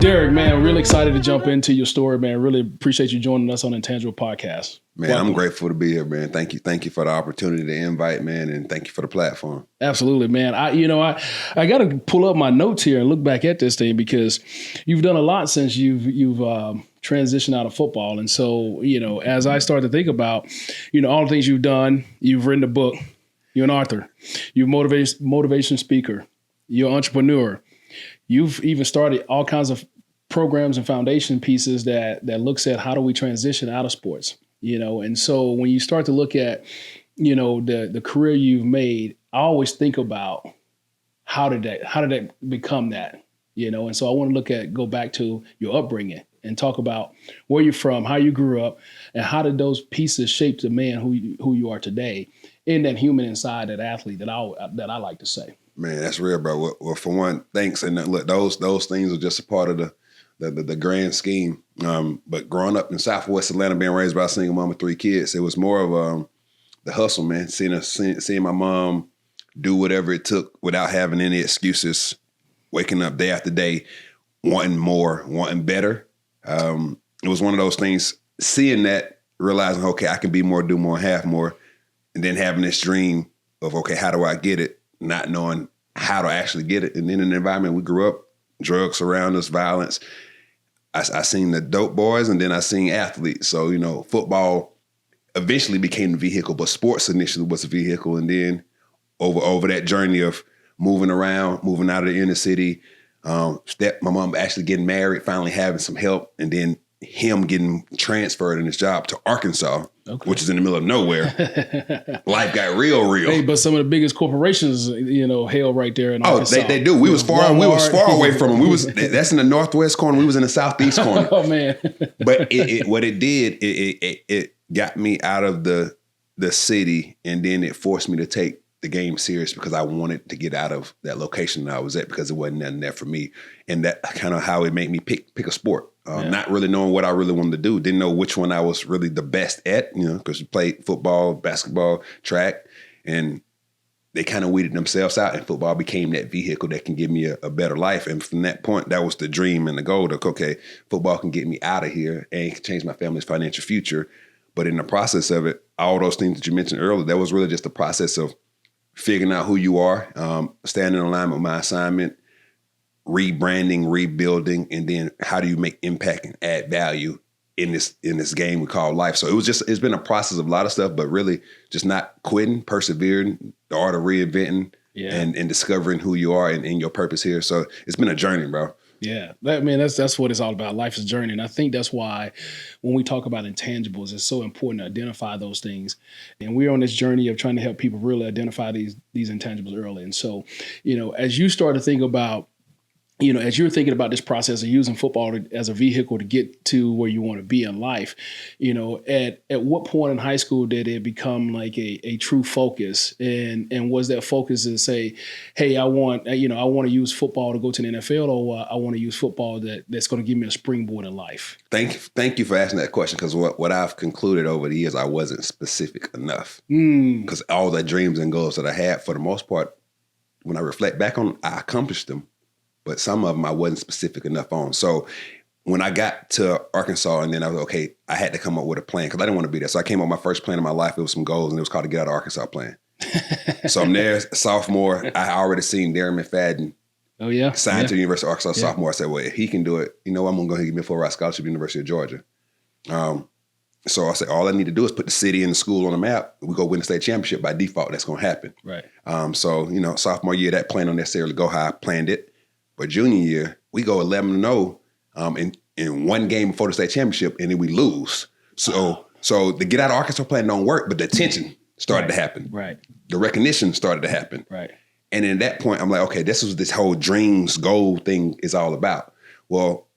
Derrick, man, really excited to jump into your story, man. Really appreciate you joining us on Intangible Podcast. Man, welcome. I'm grateful to be here, man. Thank you. Thank you for the opportunity to invite, man, and thank you for the platform. Absolutely, man. I got to pull up my notes here and look back at this thing because you've done a lot since you've transitioned out of football. And so, as I start to think about, all the things you've done, you've written a book, you're an author, you're a motivation speaker, you're an entrepreneur. You've even started all kinds of programs and foundation pieces that looks at how do we transition out of sports, and so when you start to look at, the career you've made, I always think about how did that become that, and so I want to go back to your upbringing and talk about where you're from, how you grew up, and how did those pieces shape the man who you are today in that human inside, that athlete that I like to say. Man, that's real, bro. Well, for one, thanks. And look, those things are just a part of the grand scheme. But growing up in Southwest Atlanta, being raised by a single mom with 3 kids, it was more of the hustle, man. Seeing my mom do whatever it took without having any excuses, waking up day after day, wanting more, wanting better. It was one of those things, seeing that, realizing, okay, I can be more, do more, have more, and then having this dream of, okay, how do I get it? Not knowing how to actually get it. And then in the environment we grew up, drugs surround us, violence. I seen the dope boys, and then I seen athletes. So, football eventually became the vehicle, but sports initially was the vehicle. And then over that journey of moving around, moving out of the inner city, my mom actually getting married, finally having some help, and then him getting transferred in his job to Arkansas, which is in the middle of nowhere. Life got real. Hey, but some of the biggest corporations, hail right there in Arkansas. Oh, they do. We was far away from them. That's in the northwest corner. We was in the southeast corner. Oh man. But it got me out of the city, and then it forced me to take the game serious because I wanted to get out of that location that I was at because it wasn't nothing there for me. And that kind of how it made me pick a sport. Not really knowing what I really wanted to do. Didn't know which one I was really the best at, because you played football, basketball, track, and they kind of weeded themselves out, and football became that vehicle that can give me a better life. And from that point, that was the dream and the goal to, okay, football can get me out of here and can change my family's financial future. But in the process of it, all those things that you mentioned earlier, that was really just the process of figuring out who you are, standing in line with my assignment, rebranding, rebuilding, and then how do you make impact and add value in this game we call life. So it's been a process of a lot of stuff, but really just not quitting, persevering, the art of reinventing, and discovering who you are and your purpose here. So it's been a journey, bro. Yeah, that's what it's all about. Life is a journey. And I think that's why when we talk about intangibles, it's so important to identify those things. And we're on this journey of trying to help people really identify these intangibles early. And so, as you start to think about, as you're thinking about this process of using football as a vehicle to get to where you want to be in life, at what point in high school did it become like a true focus? And was that focus to say, hey, I want to use football to go to the NFL, or I want to use football that's going to give me a springboard in life? Thank you for asking that question, because what I've concluded over the years, I wasn't specific enough. Because all the dreams and goals that I had, for the most part, when I reflect back on, I accomplished them. But some of them I wasn't specific enough on. So when I got to Arkansas, and then I was, okay, I had to come up with a plan because I didn't want to be there. So I came up with my first plan in my life. It was some goals, and it was called the Get Out of Arkansas plan. So I'm there, sophomore. I already seen Darren McFadden signed to the University of Arkansas sophomore. I said, well, if he can do it, I'm going to go ahead and give me a full-ride scholarship to the University of Georgia. So I said, all I need to do is put the city and the school on the map. We go win the state championship by default. That's going to happen. Right. So, sophomore year, that plan don't necessarily go how I planned it. But junior year, we go 11-0 in one game before the state championship, and then we lose. So the Get Out of Arkansas plan don't work, but the attention started to happen. Right. The recognition started to happen. Right. And at that point, I'm like, okay, this is what this whole dreams, goal thing is all about. Well,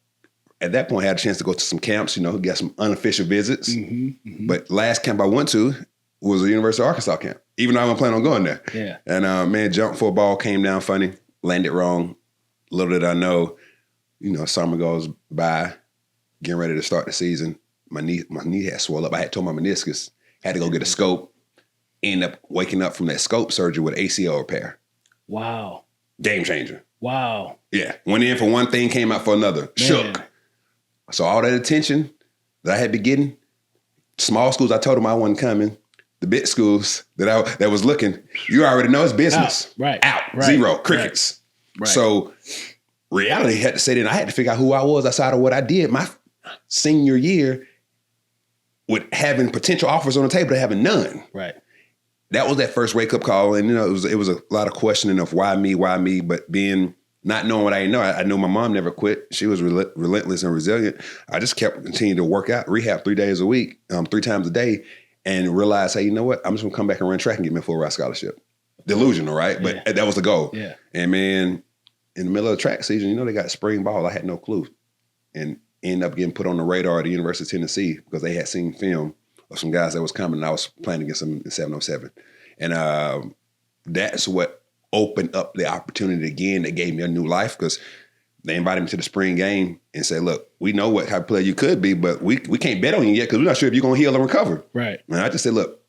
at that point, I had a chance to go to some camps, got some unofficial visits. Mm-hmm, mm-hmm. But last camp I went to was the University of Arkansas camp, even though I wasn't planning on going there. Yeah. And jump for a ball, came down funny, landed wrong. Little did I know, summer goes by, getting ready to start the season. My knee had swelled up. I had torn my meniscus, had to go get a scope, ended up waking up from that scope surgery with ACL repair. Wow. Game changer. Wow. Yeah. Went in for one thing, came out for another. Man. Shook. So all that attention that I had been getting, small schools, I told them I wasn't coming. The big schools that was looking, you already know it's business. Out. Right. Out. Right. Zero. Crickets. Right. So reality had to say that I had to figure out who I was outside of what I did my senior year with having potential offers on the table to having none. Right. That was that first wake up call. And, it was a lot of questioning of why me, but not knowing what I didn't know. I knew my mom never quit. She was relentless and resilient. I just kept continuing to work out, rehab 3 days a week, 3 times a day, and realized, hey, you know what? I'm just going to come back and run track and get me a full ride scholarship. Delusional, right? Yeah. But that was the goal. Yeah. And man, in the middle of the track season, they got spring ball. I had no clue. And ended up getting put on the radar at the University of Tennessee because they had seen film of some guys that was coming, and I was playing against them in 707. And that's what opened up the opportunity again that gave me a new life, because they invited me to the spring game and said, look, we know what type of player you could be, but we can't bet on you yet because we're not sure if you're going to heal or recover. Right. And I just said, look,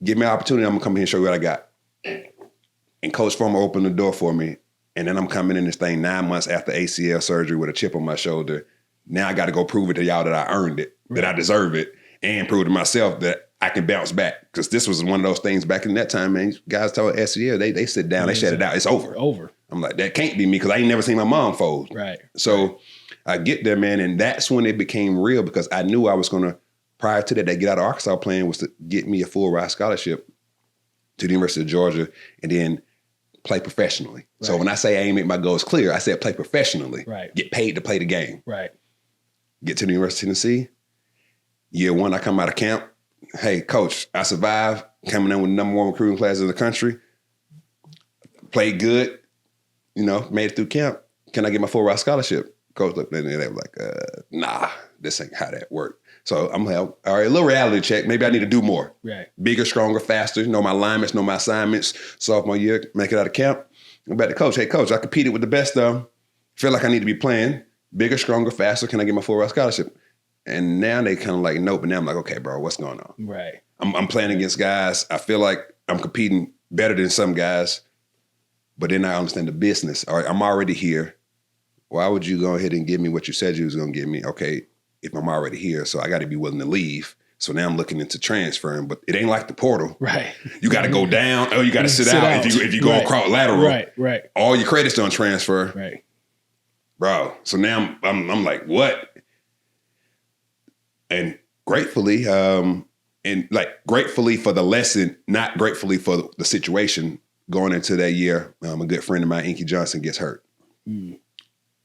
give me an opportunity. I'm going to come here and show you what I got. And Coach Fulmer opened the door for me. And then I'm coming in this thing 9 months after ACL surgery with a chip on my shoulder. Now I got to go prove it to y'all that I earned it, that I deserve it, and prove to myself that I can bounce back. Because this was one of those things back in that time, man. Guys told ACL, they sit down, they shut it out. It's over. I'm like, that can't be me, because I ain't never seen my mom fold. Right. So I get there, man, and that's when it became real, because I knew I was going to, prior to that get out of Arkansas plan was to get me a full ride scholarship to the University of Georgia and then play professionally. Right. So when I say I ain't make my goals clear, I said play professionally. Right. Get paid to play the game. Right. Get to the University of Tennessee. Year 1, I come out of camp. Hey, coach, I survived coming in with the #1 recruiting class in the country. Played good. Made it through camp. Can I get my full ride scholarship? Coach looked at me and they were like, nah, this ain't how that worked. So I'm like, all right, a little reality check. Maybe I need to do more. Right. Bigger, stronger, faster. Know my alignments, know my assignments. Sophomore year, make it out of camp. I'm back to coach. Hey, coach, I competed with the best of them. Feel like I need to be playing. Bigger, stronger, faster. Can I get my full ride scholarship? And now they kind of like, nope. But now I'm like, okay, bro, what's going on? Right. I'm playing against guys. I feel like I'm competing better than some guys. But then I understand the business. All right, I'm already here. Why would you go ahead and give me what you said you was going to give me? Okay, if I'm already here, so I got to be willing to leave. So now I'm looking into transferring, but it ain't like the portal. Right. You got to go down, or you got to sit out. If you go across lateral. Right. All your credits don't transfer. Right. Bro. So now I'm like, what? And gratefully, gratefully for the lesson, not gratefully for the situation going into that year, a good friend of mine, Inky Johnson, gets hurt. Mm.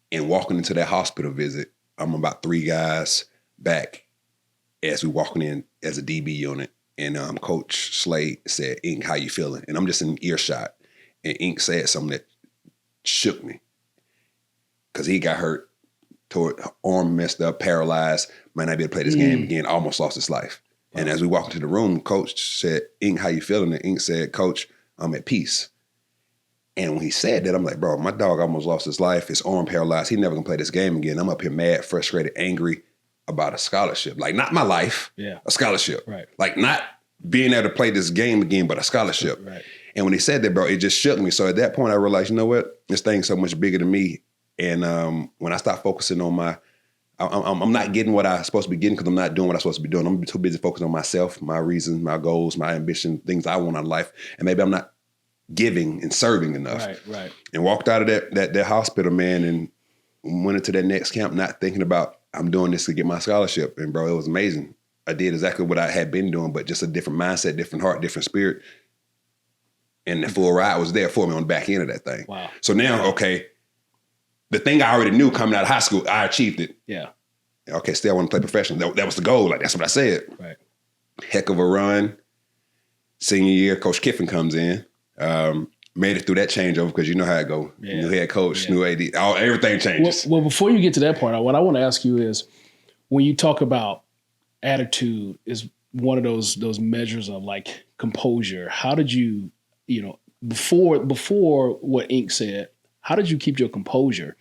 And walking into that hospital visit, I'm about 3 guys back as we walking in as a DB unit. And Coach Slade said, Ink, how you feeling? And I'm just in earshot. And Ink said something that shook me. Because he got hurt, arm messed up, paralyzed, might not be able to play this game again, almost lost his life. Wow. And as we walked into the room, Coach said, Ink, how you feeling? And Ink said, Coach, I'm at peace. And when he said that, I'm like, bro, my dog almost lost his life. His arm paralyzed. He never gonna play this game again. I'm up here mad, frustrated, angry about a scholarship. Like, not my life, a scholarship. Right. Like, not being able to play this game again, but a scholarship. Right. And when he said that, bro, it just shook me. So at that point, I realized, you know what? This thing's so much bigger than me. And when I start focusing on I'm not getting what I'm supposed to be getting because I'm not doing what I'm supposed to be doing. I'm too busy focusing on myself, my reasons, my goals, my ambition, things I want out of life. And maybe I'm not giving and serving enough. Right. And walked out of that hospital, man, and went into that next camp not thinking about I'm doing this to get my scholarship. And bro, it was amazing. I did exactly what I had been doing, but just a different mindset, different heart, different spirit. And the full ride was there for me on the back end of that thing. Wow. So now, okay, the thing I already knew coming out of high school, I achieved it. Yeah. Okay, still I want to play professional. That was the goal. Like, that's what I said. Right. Heck of a run. Senior year, Coach Kiffin comes in. Made it through that changeover because you know how it go. Yeah. New head coach, new AD, everything changes. Well, before you get to that point, what I want to ask you is, when you talk about attitude is one of those measures of like composure. How did you, before what Ink said, how did you keep your composure?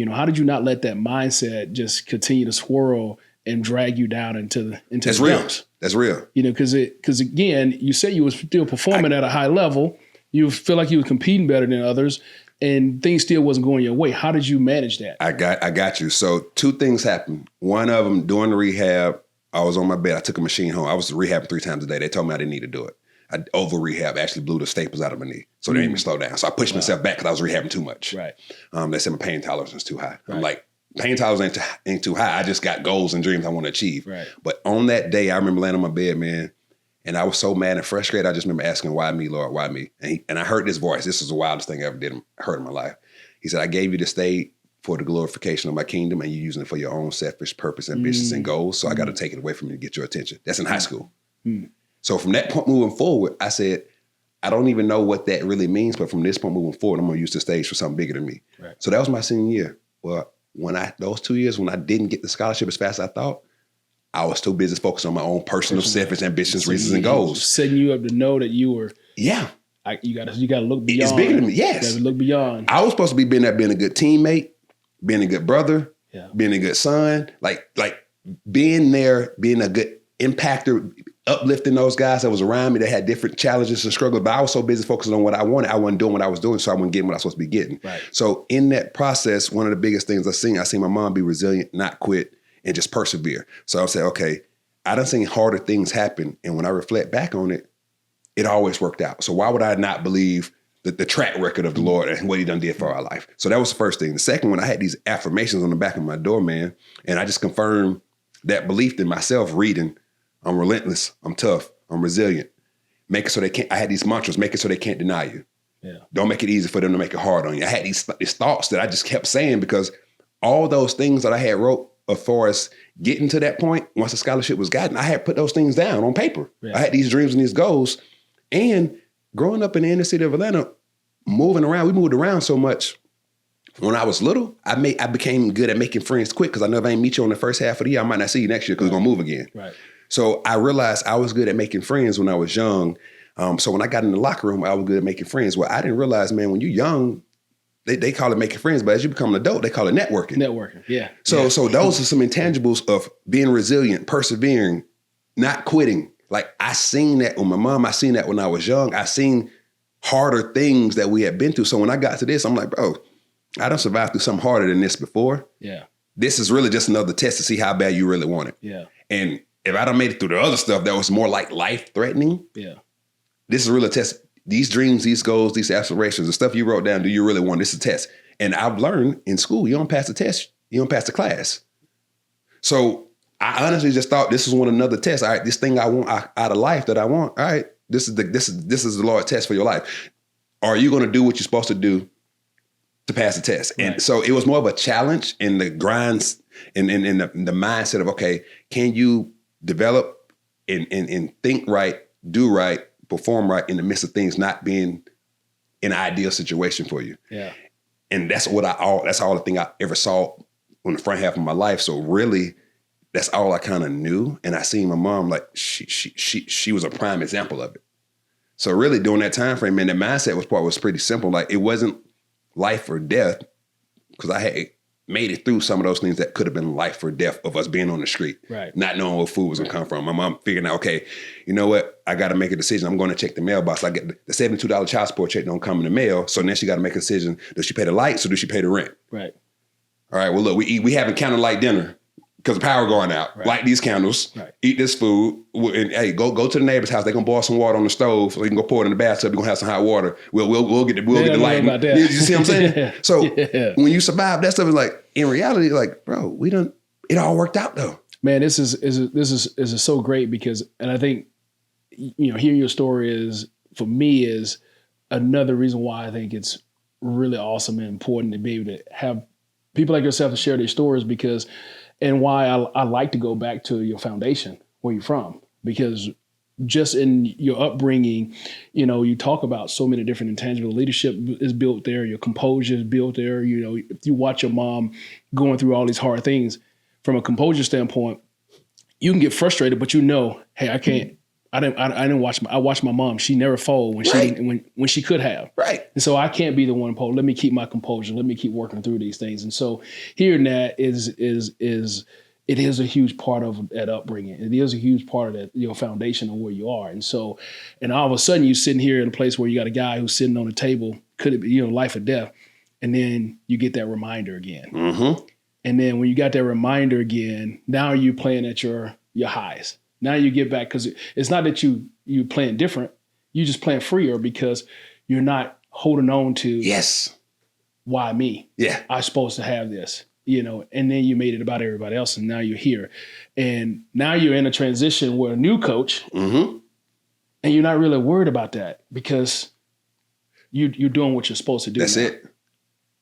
How did you not let that mindset just continue to swirl and drag you down into That's the real. depths? That's real. Because again, you said you was still performing at a high level. You feel like you were competing better than others and things still wasn't going your way. How did you manage that? I got you. So 2 things happened. One of them, during the rehab, I was on my bed. I took a machine home. I was rehabbing 3 times a day. They told me I didn't need to do it. I over rehab, actually blew the staples out of my knee. So they didn't even slow down. So I pushed myself back because I was rehabbing too much. Right. They said my pain tolerance was too high. Right. I'm like, pain tolerance ain't too high. I just got goals and dreams I want to achieve. Right. But on that day, I remember laying on my bed, man, and I was so mad and frustrated. I just remember asking, why me, Lord, why me? And I heard this voice. This was the wildest thing I ever heard in my life. He said, I gave you this state for the glorification of my kingdom, and you're using it for your own selfish purpose, ambitions, and goals. So I got to take it away from you to get your attention. That's in high school. So from that point moving forward, I said, I don't even know what that really means, but from this point moving forward, I'm going to use the stage for something bigger than me. Right. So that was my senior year. Well, those 2 years when I didn't get the scholarship as fast as I thought, I was too busy focused on my own personal selfish ambitions, reasons, and goals. Setting you up to know that you were. Yeah. You got to look beyond. It's bigger than me. Yes. You got to look beyond. I was supposed to be being a good teammate, being a good brother, being a good son, like being there, being a good impactor, uplifting those guys that was around me that had different challenges and struggles. But I was so busy focusing on what I wanted. I wasn't doing what I was doing, so I wasn't getting what I was supposed to be getting. Right. So in that process, one of the biggest things I seen my mom be resilient, not quit, and just persevere. So I said, okay, I done seen harder things happen. And when I reflect back on it, it always worked out. So why would I not believe the track record of the Lord and what he done did for our life? So that was the first thing. The second one, I had these affirmations on the back of my door, man. And I just confirmed that belief in myself reading, I'm relentless, I'm tough, I'm resilient. Make it so they can't, I had these mantras, make it so they can't deny you. Yeah. Don't make it easy for them to make it hard on you. I had these thoughts that I just kept saying because all those things that I had wrote as far as getting to that point, once the scholarship was gotten, I had put those things down on paper. Yeah. I had these dreams and these goals. And growing up in the inner city of Atlanta, moving around, we moved around so much. When I was little, I became good at making friends quick because I know if I ain't meet you on the first half of the year, I might not see you next year because we're going to move again. Right. So I realized I was good at making friends when I was young. So when I got in the locker room, I was good at making friends. Well, I didn't realize, man, when you're young, they call it making friends, but as you become an adult, they call it networking. Networking, yeah. So those are some intangibles of being resilient, persevering, not quitting. Like I seen that with my mom. I seen that when I was young. I seen harder things that we had been through. So when I got to this, I'm like, bro, I done survived through something harder than this before. Yeah. This is really just another test to see how bad you really want it. Yeah. And if I done made it through the other stuff that was more like life-threatening, this is really a test. These dreams, these goals, these aspirations, the stuff you wrote down, do you really want? This is a test. And I've learned in school, you don't pass the test, you don't pass the class. So I honestly just thought this was another test. All right, this thing I want out of life that I want. All right, this is the Lord's test for your life. Are you going to do what you're supposed to do to pass the test? Right. And so it was more of a challenge in the grinds and in the mindset of, okay, can you develop and think right, do right, perform right in the midst of things not being an ideal situation for you? Yeah. And that's all the thing I ever saw on the front half of my life. So really, that's all I kind of knew. And I seen my mom, like she was a prime example of it. So really during that time frame, man, the mindset was pretty simple. Like it wasn't life or death because I had made it through some of those things that could have been life or death of us being on the street, right? Not knowing where food was gonna come from. My mom figuring out, okay, you know what? I got to make a decision. I'm going to check the mailbox. I get the $72 child support check don't come in the mail. So then she got to make a decision. Does she pay the lights or does she pay the rent? Right. All right. Well, look, we having candlelight dinner because the power going out. Right. Light these candles, eat this food, and hey, go to the neighbor's house. They're gonna boil some water on the stove so you can go pour it in the bathtub. You're gonna have some hot water. We'll get the light. You see what I'm saying? So when you survive that stuff, is like in reality, like, bro, it all worked out though. Man, this is so great because, and I think, hearing your story is another reason why I think it's really awesome and important to be able to have people like yourself to share their stories and why I like to go back to your foundation, where you're from, because just in your upbringing, you talk about so many different intangible. Leadership is built there. Your composure is built there. If you watch your mom going through all these hard things from a composure standpoint, you can get frustrated, but hey, I can't. I didn't watch. I watched my mom. She never folded when she could have. Right. And so I can't be the one to fold. Let me keep my composure. Let me keep working through these things. And so hearing that is it is a huge part of that upbringing. It is a huge part of that, foundation of where you are. And so, and all of a sudden you're sitting here in a place where you got a guy who's sitting on a table, could it be, life or death? And then you get that reminder again. Mm-hmm. And then when you got that reminder again, now you're playing at your highs. Now you get back, because it's not that you playing different. You just playing freer because you're not holding on to, yes, why me? Yeah. I'm supposed to have this, and then you made it about everybody else, and now you're here. And now you're in a transition with a new coach, mm-hmm. and you're not really worried about that because you're doing what you're supposed to do. That's now. it.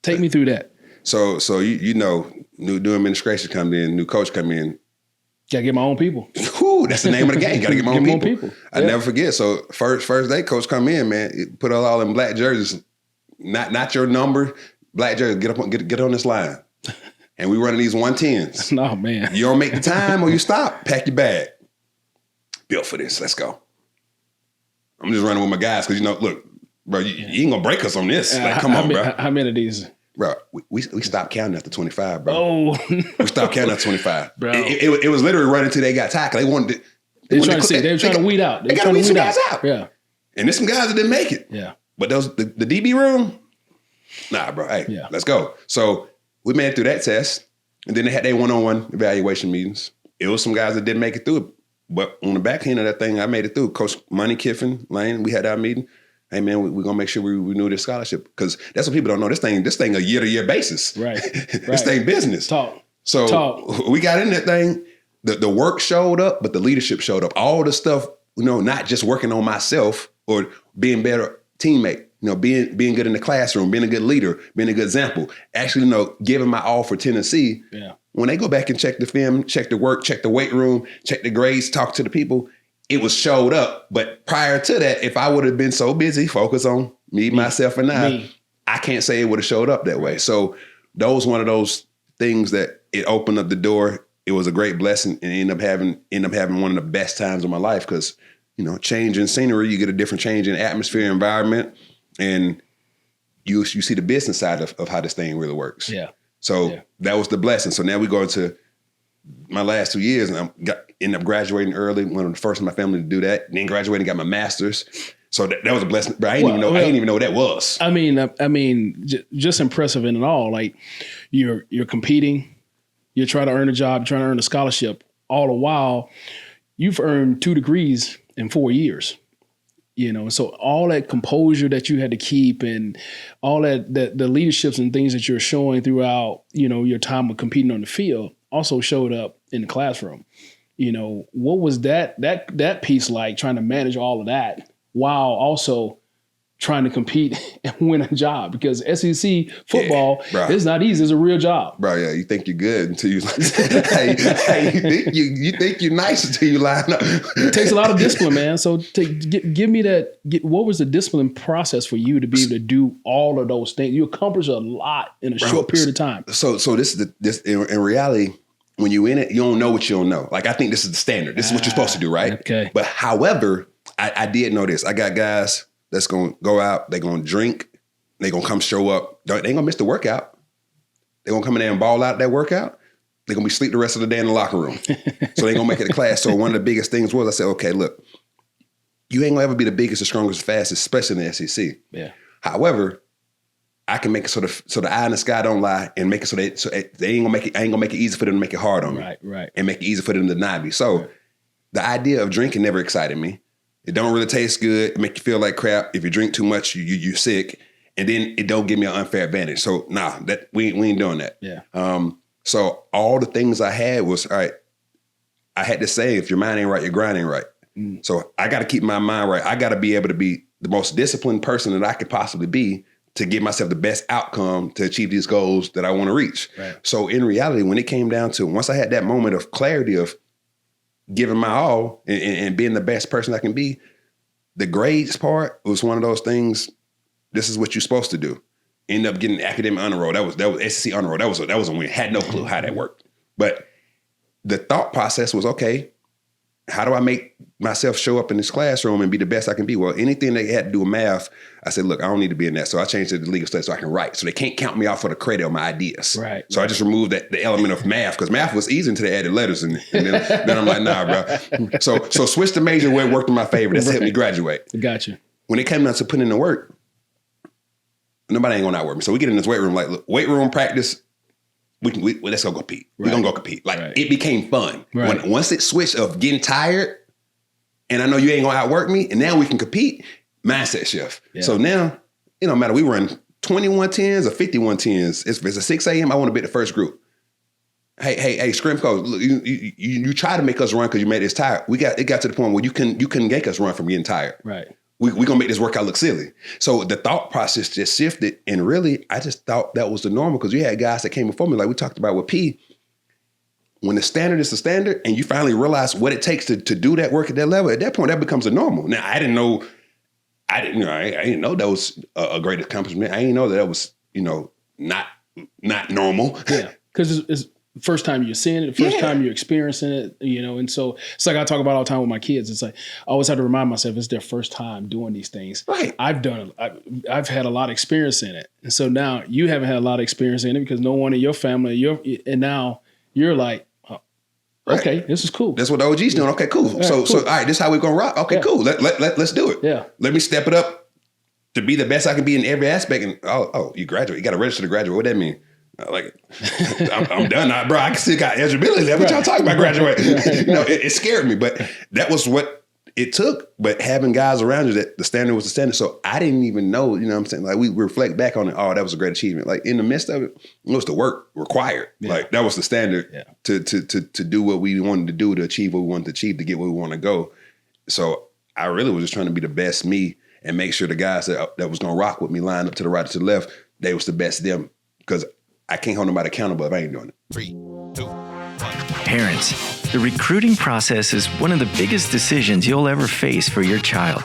Take me through that. So new administration come in, new coach come in. Gotta get my own people. Whew, that's the name of the game. Gotta get my own people. I Yeah. never forget. So first day, coach come in, man, put all in black jerseys, not your number, black jersey. Get on this line, and we running these 110s. No, man. You don't make the time or you stop. Pack your bag. Built for this. Let's go. I'm just running with my guys because look, bro, you ain't gonna break us on this. Like, come on, bro. How many of these? Bro, we stopped counting after 25, bro. Oh, we stopped counting after 25, bro. It was literally running until they got tired. They wanted to. They were trying to weed out. They got to weed some guys out. Yeah, and there's some guys that didn't make it. Yeah, but the DB room, nah, bro. Hey, yeah. Let's go. So we made it through that test, and then they had their one-on-one evaluation meetings. It was some guys that didn't make it through it, but on the back end of that thing, I made it through. Coach Money Kiffin, Lane, we had our meeting. Hey man, we're gonna make sure we renew this scholarship because that's what people don't know. This thing a year-to-year basis. Right. This thing business. So we got in that thing. The work showed up, but the leadership showed up. All the stuff, not just working on myself or being better teammate. Being good in the classroom, being a good leader, being a good example. Actually, giving my all for Tennessee. Yeah. When they go back and check the film, check the work, check the weight room, check the grades, talk to the people. It was showed up, but prior to that, if I would have been so busy, focused on me, myself, and I can't say it would have showed up that way. So that was one of those things that it opened up the door. It was a great blessing, and end up having one of the best times of my life because change in scenery, you get a different change in atmosphere, environment, and you see the business side of how this thing really works. Yeah. So that was the blessing. So now we go into my last 2 years, and ended up graduating early. One of the first in my family to do that. And then graduating, got my master's. So that was a blessing. But I didn't even know what that was. I mean, just impressive in it all. Like you're competing, you're trying to earn a job, you're trying to earn a scholarship. All the while, you've earned 2 degrees in 4 years. So all that composure that you had to keep and all that the leaderships and things that you're showing throughout, your time of competing on the field also showed up in the classroom. What was that piece like, trying to manage all of that while also trying to compete and win a job? Because SEC football is not easy. It's a real job. Bro, yeah, you think you're good until you you think you're nice until you line up. It takes a lot of discipline, man. So give me that. What was the discipline process for you to be able to do all of those things? You accomplish a lot in a short period of time. So this is in reality, when you in it, you don't know what you don't know. Like, I think this is the standard. This is what you're supposed to do, right? Okay. But however, I did know this. I got guys that's going to go out, they're going to drink, they're going to come show up. They ain't going to miss the workout. They're going to come in there and ball out that workout. They're going to be asleep the rest of the day in the locker room. So they're going to make it to class. So one of the biggest things was, I said, okay, look, you ain't going to ever be the biggest, the strongest, the fastest, especially in the SEC. Yeah. However, I can make it so the eye in the sky don't lie, and make it so they ain't gonna make it. I ain't gonna make it easy for them to make it hard on me. Right. And make it easy for them to deny me. So the idea of drinking never excited me. It don't really taste good. It make you feel like crap. If you drink too much, you sick, and then it don't give me an unfair advantage. So that we ain't doing that. Yeah. So all the things I had was, all right, I had to say, if your mind ain't right, your grind ain't right. So I got to keep my mind right. I got to be able to be the most disciplined person that I could possibly be to give myself the best outcome to achieve these goals that I want to reach. Right. So in reality, when it came down to, once I had that moment of clarity of giving my all and being the best person I can be, the grades part was one of those things. This is what you're supposed to do. End up getting academic honor roll. That was SEC honor roll. That was a win. Had no clue how that worked. But the thought process was, okay, how do I make myself show up in this classroom and be the best I can be. Well, anything that had to do with math, I said, look, I don't need to be in that. So I changed it to legal studies so I can write. So they can't count me off for the credit on my ideas. Right. So I just removed the element of math because math was easy until they added letters. And then I'm like, nah, bro. So switch the major where it worked in my favor. That's helped me graduate. Gotcha. When it came down to putting in the work, nobody ain't gonna outwork me. So we get in this weight room, like, look, weight room practice, let's go compete. We're gonna go compete. Like, it became fun. Once it switched of getting tired, and I know you ain't gonna outwork me, and now we can compete, mindset shift. Yeah. So now, it don't matter. We run 21 10s or 51 10s. If it's a 6 a.m., I want to be the first group. Hey, scrim coach, look, you try to make us run because you made us tired. It got to the point where you couldn't make us run from getting tired. Right. We're going to make this workout look silly. So the thought process just shifted. And really, I just thought that was the normal because you had guys that came before me, like we talked about with P. When the standard is the standard and you finally realize what it takes to do that work at that level, at that point, that becomes a normal. Now, I didn't know that was a great accomplishment. I didn't know that was, not normal. Yeah, because it's first time you're seeing it, the first time you're experiencing it, and so it's like I talk about all the time with my kids. It's like I always have to remind myself it's their first time doing these things. Right. I've had a lot of experience in it. And so now you haven't had a lot of experience in it because no one in your family, and now you're like, oh, okay, this is cool. That's what the OG's doing. Okay, cool. Right, so all right, this is how we're going to rock. Okay, cool. Let's do it. Yeah. Let me step it up to be the best I can be in every aspect. And you graduate. You got to register to graduate. What that mean? Like, I'm done now, bro. I still got eligibility. What y'all talking about graduating? It scared me, but that was what it took. But having guys around you, that the standard was the standard. So I didn't even know, what I'm saying? Like, we reflect back on it. Oh, that was a great achievement. Like, in the midst of it, it was the work required. Yeah. Like, that was the standard to do what we wanted to do, to achieve what we wanted to achieve, to get where we want to go. So I really was just trying to be the best me and make sure the guys that was going to rock with me, line up to the right or to the left, they was the best them. Because I can't hold nobody accountable if I ain't doing it. 3, 2, 1. Parents, the recruiting process is one of the biggest decisions you'll ever face for your child.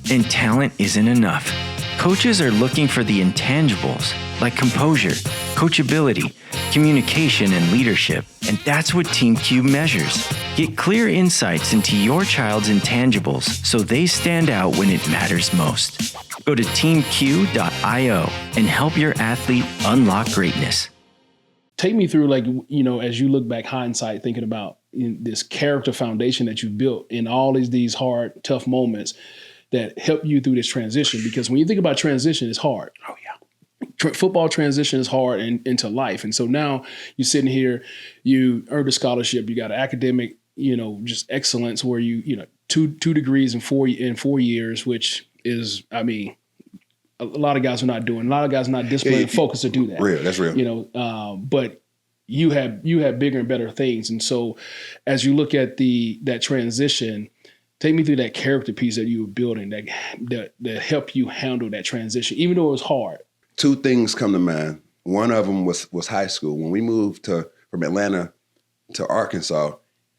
And talent isn't enough. Coaches are looking for the intangibles, like composure, coachability, communication, and leadership. And that's what Team Q measures. Get clear insights into your child's intangibles so they stand out when it matters most. Go to teamq.io and help your athlete unlock greatness. Take me through, as you look back, hindsight, thinking about this character foundation that you've built in all these hard, tough moments that help you through this transition. Because when you think about transition, it's hard. Oh, yeah. Football transition is hard into life. And so now you're sitting here, you earned a scholarship, you got an academic, just excellence where you, two degrees in 4 years, which is, a lot of guys are not doing. A lot of guys are not disciplined and focused to do that. That's real. But you have bigger and better things. And so as you look at that transition, take me through that character piece that you were building that helped you handle that transition, even though it was hard. 2 things come to mind. One of them was high school. When we moved from Atlanta to Arkansas,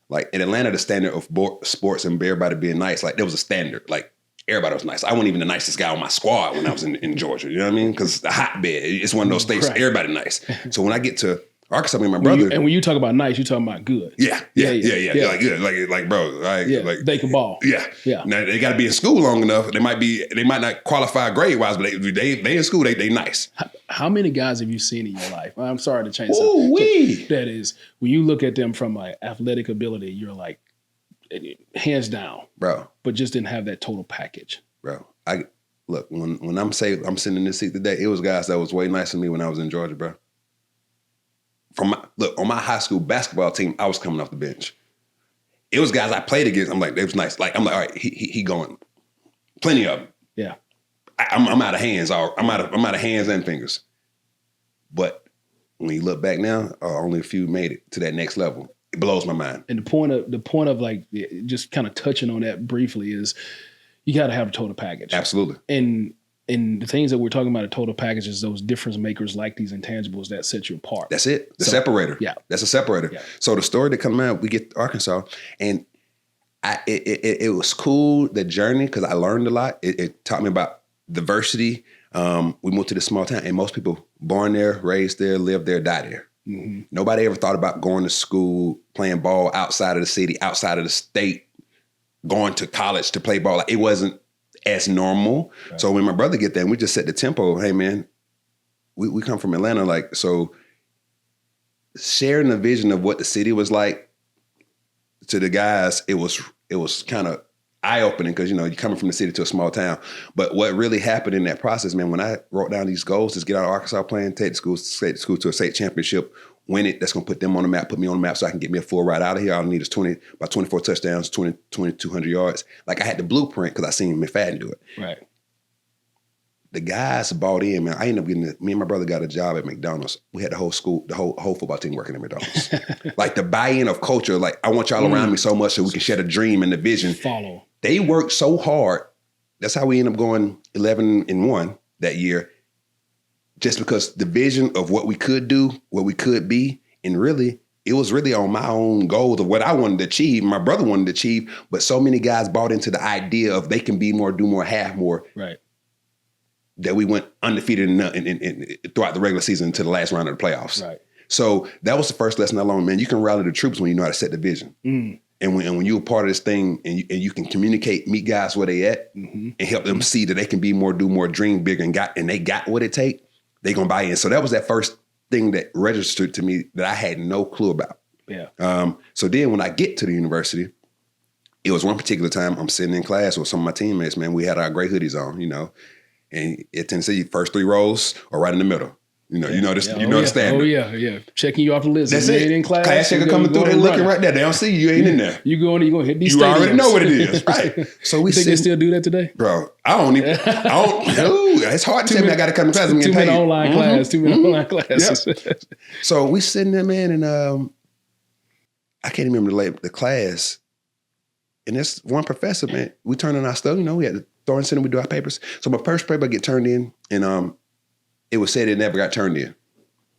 like in Atlanta, the standard of sports and everybody being nice, like there was a standard. Like everybody was nice. I wasn't even the nicest guy on my squad when I was in Georgia. You know what I mean? Because the hotbed, it's one of those states, everybody nice. So when I get to Arkansas, my brother. When you talk about nice, you're talking about good. Yeah. Like good, like bro, like they can ball. Yeah. Now they got to be in school long enough. They might not qualify grade wise, but they in school. They nice. How many guys have you seen in your life? I'm sorry to change that is when you look at them from like athletic ability, you're like hands down, bro. But just didn't have that total package, bro. Look when I'm sitting in this seat today, it was guys that was way nicer than me when I was in Georgia, bro. On my high school basketball team, I was coming off the bench. It was guys I played against. I'm like, they was nice. Like, I'm like, all right, he going. Plenty of them. Yeah. I'm out of hands. I'm out of hands and fingers. But when you look back now, only a few made it to that next level. It blows my mind. And the point of like just kind of touching on that briefly is you got to have a total package. Absolutely. And the things that we're talking about, a total package, is those difference makers like these intangibles that set you apart. That's it. The separator. Yeah. That's a separator. Yeah. So the story that comes out, we get to Arkansas, and it was cool, the journey, because I learned a lot. It taught me about diversity. We moved to this small town, and most people born there, raised there, live there, die there. Mm-hmm. Nobody ever thought about going to school, playing ball outside of the city, outside of the state, going to college to play ball. Like, it wasn't as normal. Right. So when my brother get there, and we just set the tempo, hey man, we come from Atlanta, like, so sharing the vision of what the city was like to the guys, it was kind of eye-opening because, you know, you're coming from the city to a small town. But what really happened in that process, man, when I wrote down these goals, is get out of Arkansas playing, take the school to a state championship, win it, that's going to put them on the map, put me on the map so I can get me a full ride out of here. All I need is 24 touchdowns, 2,200 yards. Like, I had the blueprint because I seen McFadden do it. Right. The guys bought in, man. I ended up getting me and my brother got a job at McDonald's. We had the whole school, the whole football team working at McDonald's. Like, the buy-in of culture, like, I want y'all around me so much so we can share the dream and the vision. Follow. They worked so hard. That's how we ended up going 11-1 that year. Just because the vision of what we could do, what we could be, and really, it was really on my own goals of what I wanted to achieve, my brother wanted to achieve, but so many guys bought into the idea of they can be more, do more, have more. Right. That we went undefeated in throughout the regular season to the last round of the playoffs. Right. So that was the first lesson I learned, man. You can rally the troops when you know how to set the vision. Mm. And when you're a part of this thing and you can communicate, meet guys where they at, and help them see that they can be more, do more, dream bigger, and they got what it take, they gonna buy in. So that was that first thing that registered to me that I had no clue about. Yeah. So then when I get to the university, it was one particular time I'm sitting in class with some of my teammates, man. We had our gray hoodies on, you know, and at Tennessee, first 3 rows or right in the middle. You know, the standard. Oh yeah. Checking you off the list. That's it. In class. Class checker coming through, they looking right there. They don't see you. You ain't in there. You going to hit these. You stadiums. already know what it is, right? So we think they still do that today, bro. I don't. It's hard to tell me I got to come to class. 2 minute online class. 2 minute online classes. Yep. So we sitting there, man, and I can't even remember the class. And this one professor, man, we turned in our stuff. You know, we had to throw in center. We do our papers. So my first paper get turned in, and it was said it never got turned in.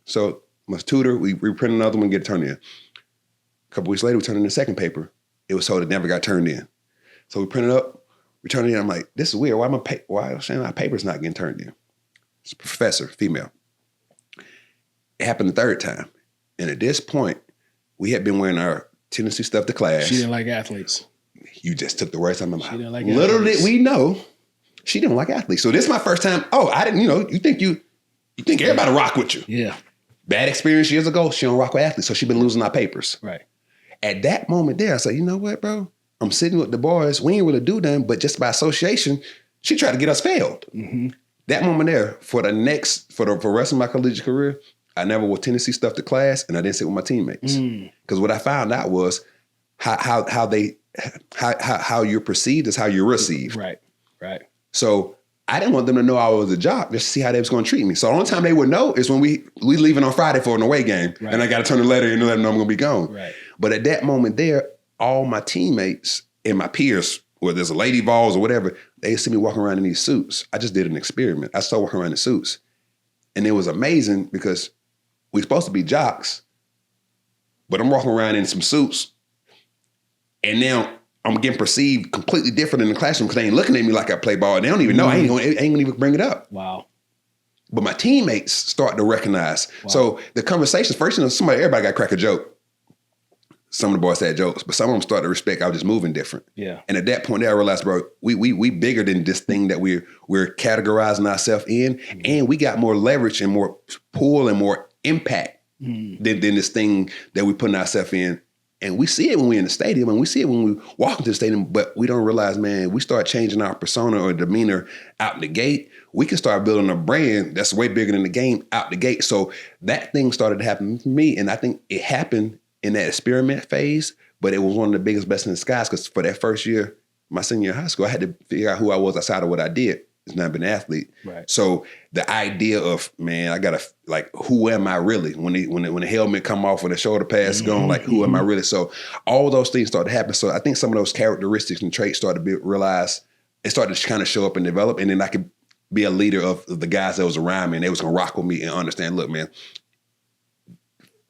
So my tutor, we print another one, get it turned in. A couple weeks later, we turned in the second paper. It was told it never got turned in. So we print it up, we turn it in. I'm like, this is weird. Why my paper's not getting turned in? It's a professor, female. It happened the third time. And at this point, we had been wearing our Tennessee stuff to class. She didn't like athletes. You just took the words out of my mouth. She didn't like Little athletes. did we know, she didn't like athletes. So this is my first time. Oh, I didn't, you think everybody rock with you. Yeah. Bad experience years ago, she don't rock with athletes, so she been losing our papers. Right. At that moment there, I said, you know what, bro? I'm sitting with the boys. We ain't really do nothing, but just by association, she tried to get us failed. Mm-hmm. That moment there, for the rest of my collegiate career, I never wore Tennessee stuff to class, and I didn't sit with my teammates. Because what I found out was how you're perceived is how you're received. Right. So I didn't want them to know I was a jock just to see how they was going to treat me. So the only time they would know is when we leaving on Friday for an away game, and I got to turn the letter in and let them know I'm going to be gone. Right. But at that moment there, all my teammates and my peers, whether it's a Lady Vols or whatever, they see me walking around in these suits. I just did an experiment. I started walking around in suits. And it was amazing because we're supposed to be jocks, but I'm walking around in some suits. And now I'm getting perceived completely different in the classroom because they ain't looking at me like I play ball. And they don't even know. I ain't gonna even bring it up. Wow. But my teammates start to recognize. Wow. So the conversations, first, everybody got to crack a joke. Some of the boys had jokes, but some of them started to respect I was just moving different. Yeah. And at that point there, I realized, bro, we bigger than this thing that we're categorizing ourselves in. And we got more leverage and more pull and more impact than this thing that we're putting ourselves in. And we see it when we're in the stadium, and we see it when we walk into the stadium, but we don't realize, man, we start changing our persona or demeanor out the gate. We can start building a brand that's way bigger than the game out the gate. So that thing started to happen for me, and I think it happened in that experiment phase, but it was one of the biggest blessings in disguise because for that first year, my senior year of high school, I had to figure out who I was outside of what I did. It's not been an athlete. Right. So the idea of, man, I gotta, like, who am I really? When the helmet come off, when the shoulder pads going, like, who am I really? So all those things started to happen. So I think some of those characteristics and traits started to be realized. It started to kind of show up and develop, and then I could be a leader of the guys that was around me, and they was gonna rock with me and understand. Look, man,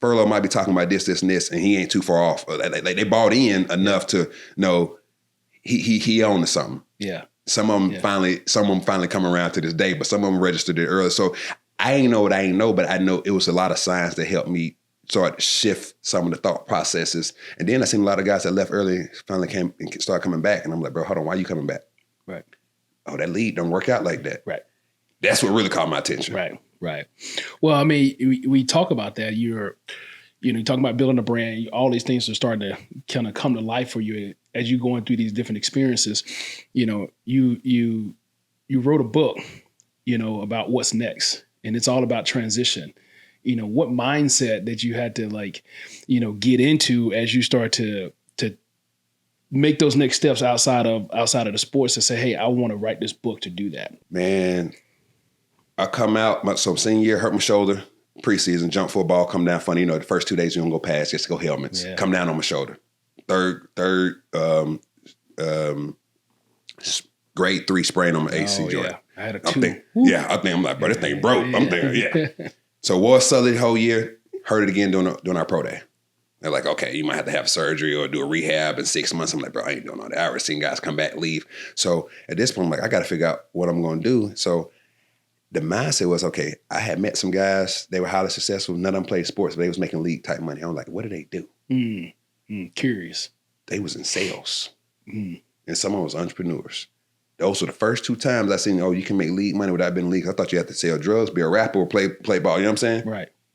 Furlow might be talking about this, and he ain't too far off. They bought in enough to know he owned to something. Yeah. Some of them finally come around to this day, but some of them registered it early. So I ain't know what I ain't know, but I know it was a lot of signs that helped me started to shift some of the thought processes. And then I seen a lot of guys that left early finally came and started coming back. And I'm like, bro, hold on, why are you coming back? Right. Oh, that lead don't work out like that. Right. That's what really caught my attention. Right. Well, I mean, we talk about that. You're talking about building a brand. All these things are starting to kind of come to life for you as you're going through these different experiences. You wrote a book, about what's next, and it's all about transition. What mindset that you had to get into as you start to make those next steps outside of the sports and say, hey, I want to write this book to do that. Man, I come out, so senior year, hurt my shoulder, preseason, jump for a ball, come down funny. The first 2 days you don't go past, just go helmets, come down on my shoulder. Third, grade 3 sprain on my AC joint. Yeah. I had a 2. I think I'm like, bro, this thing broke. I'm thinking, So War Sully the whole year, hurt it again during our pro day. They're like, okay, you might have to have surgery or do a rehab in 6 months. I'm like, bro, I ain't doing all that. I already seen guys come back, leave. So at this point, I'm like, I got to figure out what I'm going to do. So the mindset was, okay, I had met some guys. They were highly successful. None of them played sports, but they was making league type money. I was like, what do they do? Curious. They was in sales. And some of them was entrepreneurs. Those were the first 2 times I seen, you can make league money without being league. I thought you had to sell drugs, be a rapper, or play ball. You know what I'm saying?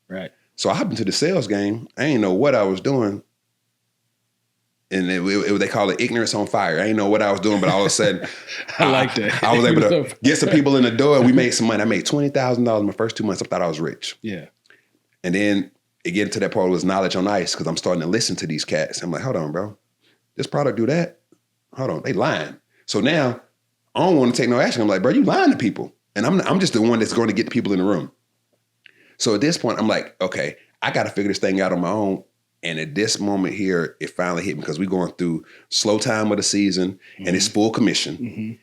Right. So I hopped into the sales game. I didn't know what I was doing. And they call it ignorance on fire. I didn't know what I was doing, but all of a sudden, I like that. I was able to get some people in the door, and we made some money. I made $20,000 my first 2 months. I thought I was rich. Yeah. And then it get to that part was knowledge on ice, because I'm starting to listen to these cats. I'm like, hold on, bro. This product do that? Hold on, they lying. So now I don't want to take no action. I'm like, bro, you lying to people. And I'm just the one that's going to get the people in the room. So at this point, I'm like, okay, I got to figure this thing out on my own. And at this moment here, it finally hit me, because we're going through slow time of the season, and it's full commission.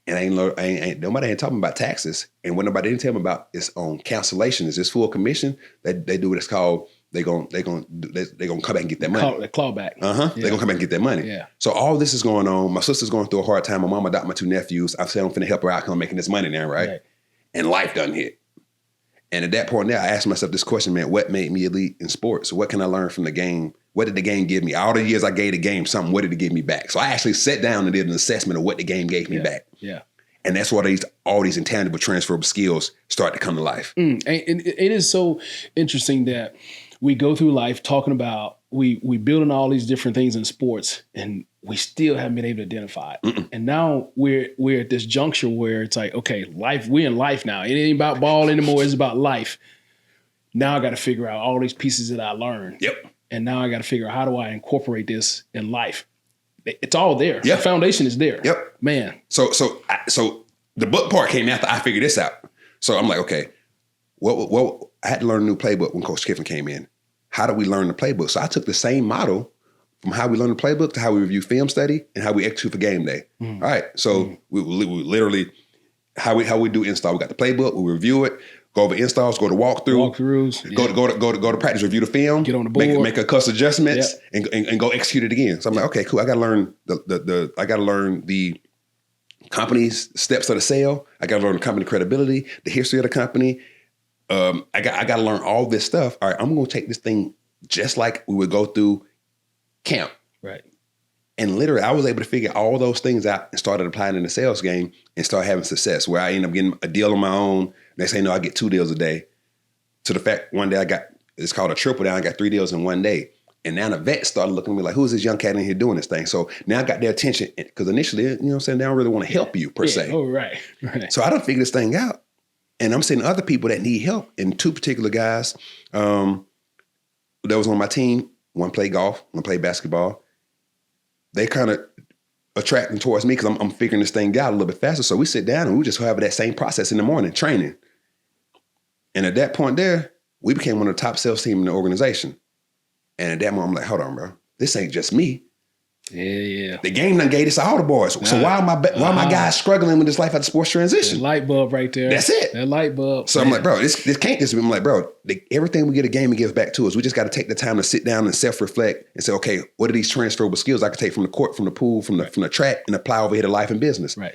And nobody ain't talking about taxes. And what nobody didn't tell me about is on cancellation. Is this full commission? They do what it's called. They're gonna come back and get that money. Clawback. They're gonna come back and get that money. Yeah. So all this is going on. My sister's going through a hard time. My mom adopted my 2 nephews. I said I'm finna help her out because I'm making this money now, right? And life done hit. And at that point now, I asked myself this question, man, what made me elite in sports? What can I learn from the game? What did the game give me? All the years I gave the game something, what did it give me back? So I actually sat down and did an assessment of what the game gave me back. Yeah. And that's why all these intangible transferable skills start to come to life. And it is so interesting that we go through life talking about, we building all these different things in sports, and we still haven't been able to identify it. And now we're at this juncture where it's like, okay, we're in life now. It ain't about ball anymore. It's about life. Now I got to figure out all these pieces that I learned. Yep. And now I got to figure out, how do I incorporate this in life? It's all there. Yep. The foundation is there. Yep. Man. So the book part came after I figured this out. So I'm like, okay, what I had to learn a new playbook when Coach Kiffin came in. How do we learn the playbook? So I took the same model from how we learn the playbook to how we review film study and how we execute for game day. All right. So we literally, how we do install. We got the playbook, we review it, go over installs, go to walkthroughs, go to practice, review the film, get on the board, make a custom adjustments, and go execute it again. So I'm like, okay, cool. I got to learn the company's steps of the sale. I got to learn the company credibility, the history of the company. I got to learn all this stuff. All right, I'm going to take this thing just like we would go through camp. Right. And literally, I was able to figure all those things out and started applying in the sales game and start having success, where I end up getting a deal on my own. They say, no, I get 2 deals a day. To the fact, one day it's called a triple down. I got 3 deals in one day. And now the vets started looking at me like, who is this young cat in here doing this thing? So now I got their attention, because initially, you know what I'm saying, they don't really want to help you per se. Oh, right. So I done figured this thing out. And I'm seeing other people that need help. And 2 particular guys that was on my team, one played golf, one played basketball. They kind of attracting towards me because I'm figuring this thing out a little bit faster. So we sit down and we just have that same process in the morning, training. And at that point there, we became one of the top sales team in the organization. And at that moment, I'm like, hold on, bro. This ain't just me. Yeah. The game done gave this to all the boys. So why are my guys struggling with this life after sports transition? That light bulb right there. That's it. That light bulb. So I'm like, bro, this can't just be. I'm like, bro, everything we get a game, it gives back to us. We just got to take the time to sit down and self-reflect and say, okay, what are these transferable skills I can take from the court, from the pool, from the track, and apply over here to life and business? Right.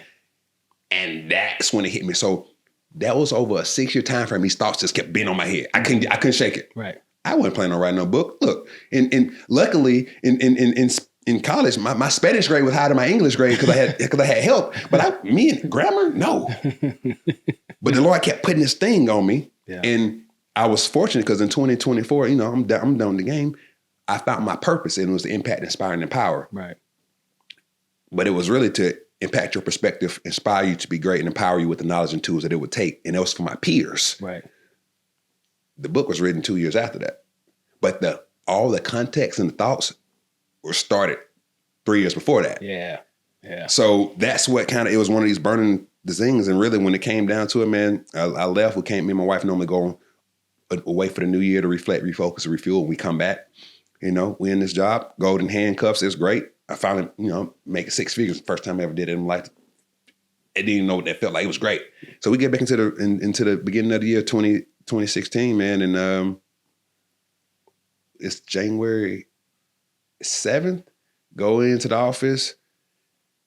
And that's when it hit me. So that was over a 6-year time frame. These thoughts just kept being on my head. I couldn't shake it. Right. I wasn't planning on writing no book. Look, and luckily in college, my Spanish grade was higher than my English grade because I had help. But me and grammar, no. But the Lord kept putting this thing on me, and I was fortunate because in 2024, I'm done with the game. I found my purpose, and it was to impact, inspire, and empower. Right. But it was really to impact your perspective, inspire you to be great, and empower you with the knowledge and tools that it would take. And it was for my peers. Right. The book was written 2 years after that. But all the context and the thoughts were started 3 years before that. Yeah. Yeah. So that's what it was one of these burning things. And really when it came down to it, man, I left. Me and my wife normally go away for the new year to reflect, refocus, refuel. We come back, we in this job, golden handcuffs. It's great. I finally, make 6 figures. First time I ever did it in my life. I didn't even know what that felt like. It was great. So we get back into the beginning of the year, 2016, man. And it's January 7th. Go into the office.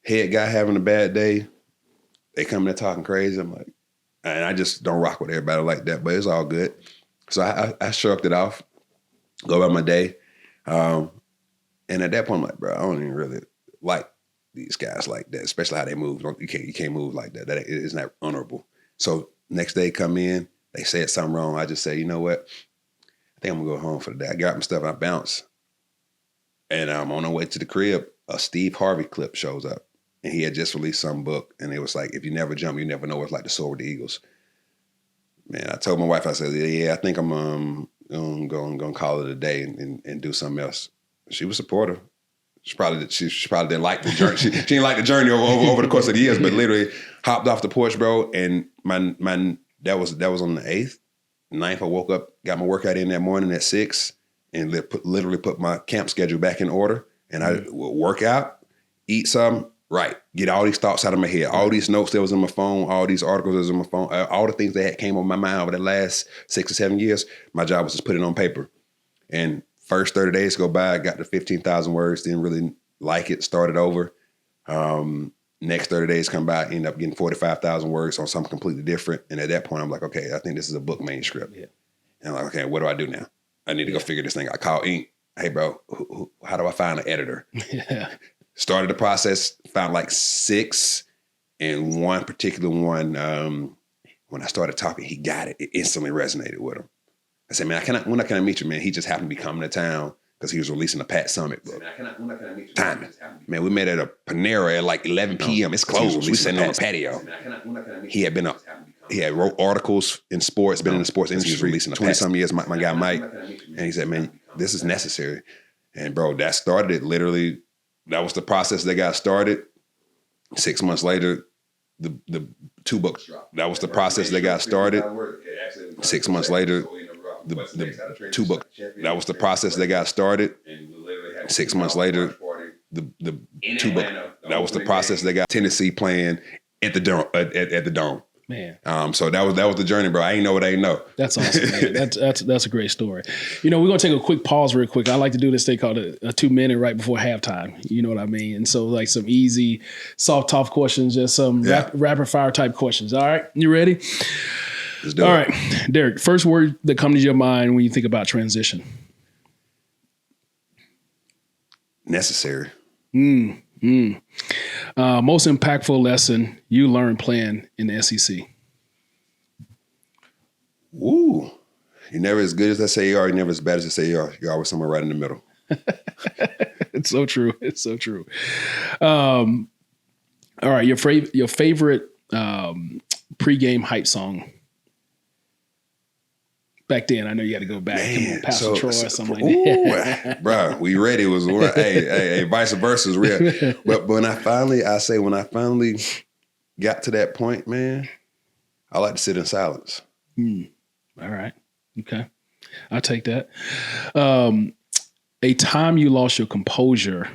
Head guy having a bad day. They come in there talking crazy. I'm like, and I just don't rock with everybody like that, but it's all good. So I shrugged it off, go about my day. And at that point, I'm like, bro, I don't even really like these guys like that, especially how they move. You can't move like that. That is not honorable. So next day come in, they said something wrong. I just say, you know what? I think I'm gonna go home for the day. I got my stuff, I bounce. And I'm on the way to the crib, a Steve Harvey clip shows up. And he had just released some book. And it was like, if you never jump, you never know what it's like to soar with the eagles. Man, I told my wife, I said, yeah, I think I'm gonna call it a day and do something else. She was supportive. She probably didn't like the journey. She didn't like the journey over the course of the years, but literally hopped off the porch, bro. And that was on the 8th. 9th, I woke up, got my workout in that morning at 6, and literally put my camp schedule back in order. And I would work out, eat something, get all these thoughts out of my head, all these notes that was on my phone, all these articles that was on my phone, all the things that came on my mind over the last 6 or 7 years. My job was just put it on paper. And first 30 days go by, I got to 15,000 words, didn't really like it, started over. Next 30 days come by, end up getting 45,000 words on something completely different. And at that point, I'm like, okay, I think this is a book manuscript. Yeah. And I'm like, okay, what do I do now? I need to go figure this thing out. I call Inc. Hey, bro, how do I find an editor? Yeah. Started the process, found like 6, and one particular one, when I started talking, he got it. It instantly resonated with him. I said, man, when can I meet you, man? He just happened to be coming to town because he was releasing a Pat Summit book. Timing. Man, we met at a Panera at like 11 p.m. It's closed. We sitting on the patio. He had wrote articles in sports, been in the sports industry. He was releasing a 20-some years, my guy Mike. And he said, man, this is necessary. And bro, that started it literally. That was the process that got started. 6 months later, the 2 books dropped. That was the process that got started. 6 months later, the 2 books. That was the process that got started. 6 months later, the 2 books. That was the process that got Tennessee playing at the Dome. Man. So that was the journey, bro. I ain't know what I ain't know. That's awesome, man. That's a great story. We're gonna take a quick pause real quick. I like to do this thing called a 2-minute right before halftime. You know what I mean? And so like some easy, soft, tough questions, just some rapid fire type questions. All right, you ready? Let's do it. All right, Derrick. First word that comes to your mind when you think about transition. Necessary. Most impactful lesson you learned playing in the SEC. Ooh, you're never as good as I say you are. You're never as bad as I say you are. You're always somewhere right in the middle. It's so true. It's so true. All right, your favorite pregame hype song. Back then, I know you got to go back. Come on, Pastor Troy or something like that. Bro, we ready. It was hey, vice versa is real. But when I finally got to that point, man, I like to sit in silence. All right. Okay. I'll take that. A time you lost your composure,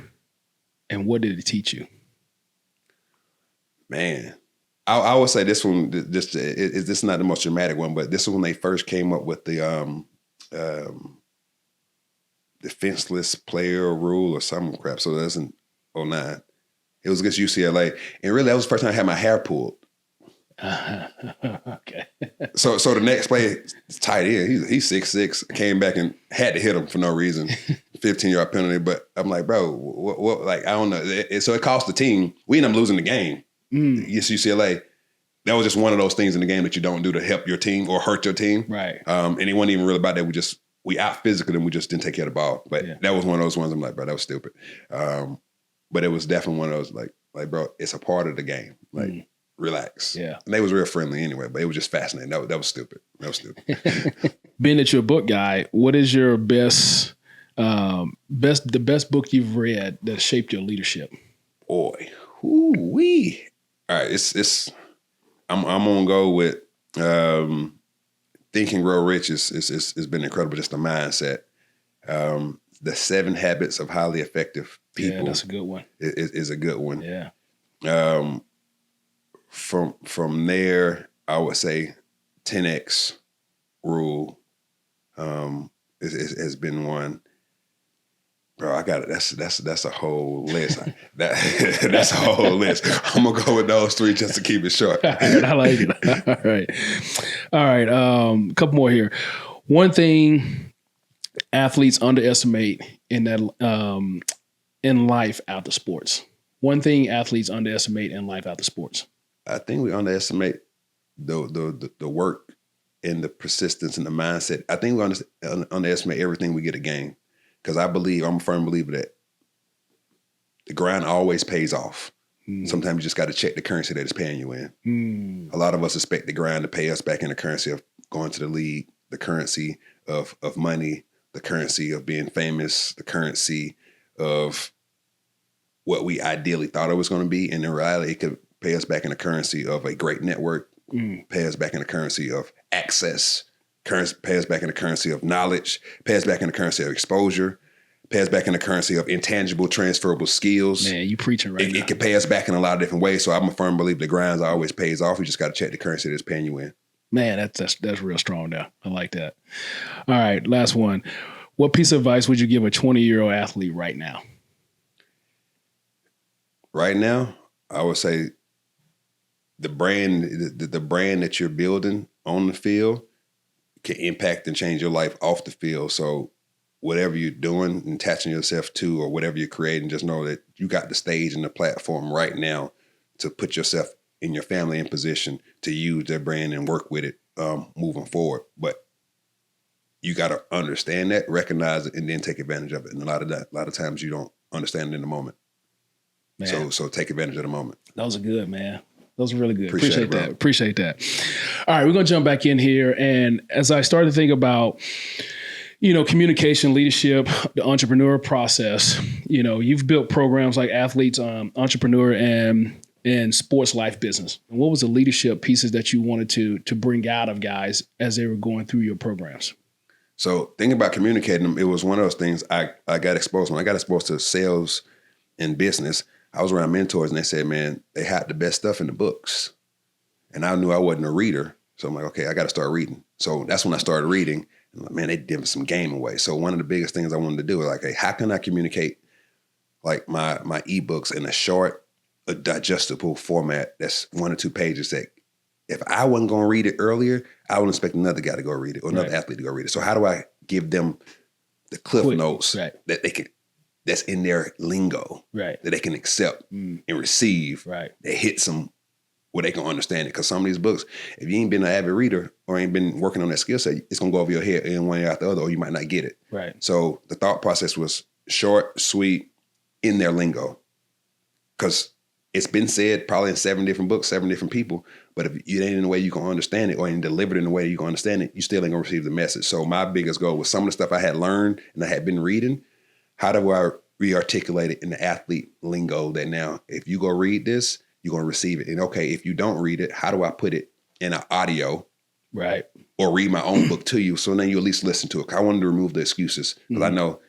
and what did it teach you? Man, I would say this one. This is not the most dramatic one, but this is when they first came up with the defenseless player rule or some crap. So that's in 2009. It was against UCLA, and really that was the first time I had my hair pulled. Okay. So the next play, tight end, he's 6'6". I came back and had to hit him for no reason. 15-yard penalty. But I'm like, bro, what like, I don't know. So it cost the team. We ended up losing the game. Yes, UCLA. That was just one of those things in the game that you don't do to help your team or hurt your team. Right. And it wasn't even really about that. We out physically and we just didn't take care of the ball. But that was one of those ones I'm like, bro, that was stupid. But it was definitely one of those like, bro, it's a part of the game. Like, relax. Yeah. And they was real friendly anyway, but it was just fascinating. That was stupid. That was stupid. Being that you're a book guy, what is your best book you've read that shaped your leadership? Boy, wee. All right, I'm gonna go with Think and Grow Rich. It's been incredible. Just the mindset. The 7 Habits of Highly Effective People. Yeah, that's a good one. Is a good one. Yeah. From there, I would say 10X rule has been one. Bro, I got it. That's a whole list. That's a whole list. I'm gonna go with those 3 just to keep it short. I like it. All right. A couple more here. One thing athletes underestimate in life after sports. One thing athletes underestimate in life after sports. I think we underestimate the work and the persistence and the mindset. I think we underestimate everything we get a game. Because I'm a firm believer that the grind always pays off. Sometimes you just got to check the currency that it's paying you in. A lot of us expect the grind to pay us back in the currency of going to the league, the currency of money, the currency of being famous, the currency of what we ideally thought it was going to be. And in reality, it could pay us back in the currency of a great network, pay us back in the currency of access, pay us back in the currency of knowledge, pay us back in the currency of exposure, pay us back in the currency of intangible transferable skills. Man, you preaching right now. It can pay us back in a lot of different ways. So I'm a firm believer the grind always pays off. You just got to check the currency that's paying you in. Man, that's real strong now. I like that. All right, last one. What piece of advice would you give a 20-year-old athlete right now? Right now, I would say the brand that you're building on the field can impact and change your life off the field. So whatever you're doing and attaching yourself to or whatever you're creating, just know that you got the stage and the platform right now to put yourself and your family in position to use their brand and work with it moving forward. But you got to understand that, recognize it, and then take advantage of it. And a lot of times you don't understand it in the moment. Man. So take advantage of the moment. Those are good, man. Those are really good. Appreciate that. Appreciate that. All right, we're going to jump back in here. And as I started to think about, communication, leadership, the entrepreneur process, you've built programs like Athletes, Entrepreneur, and Sports Life Business. And what was the leadership pieces that you wanted to bring out of guys as they were going through your programs? So thinking about communicating them, it was one of those things I got exposed when I got exposed to sales and business. I was around mentors and they said, man, they had the best stuff in the books. And I knew I wasn't a reader. So I'm like, okay, I got to start reading. So that's when I started reading. And like, man, they gave some game away. So one of the biggest things I wanted to do was like, hey, how can I communicate like my ebooks in a short, a digestible format that's 1 or 2 pages that if I wasn't going to read it earlier, I would expect another guy to go read it or another athlete to go read it. So how do I give them the cliff notes that they can, that's in their lingo, that they can accept and receive, that hits them where they can understand it? Because some of these books, if you ain't been an avid reader or ain't been working on that skill set, it's going to go over your head in one ear after the other, or you might not get it. So the thought process was short, sweet, in their lingo. Because it's been said probably in 7 different books, 7 different people, but if it ain't in the way you can understand it or ain't delivered in the way you can understand it, you still ain't going to receive the message. So my biggest goal was some of the stuff I had learned and I had been reading, how do I re-articulate it in the athlete lingo that now, if you go read this, you're going to receive it. And okay, if you don't read it, how do I put it in an audio? Or read my own book to you. So then you at least listen to it. I wanted to remove the excuses. Because I know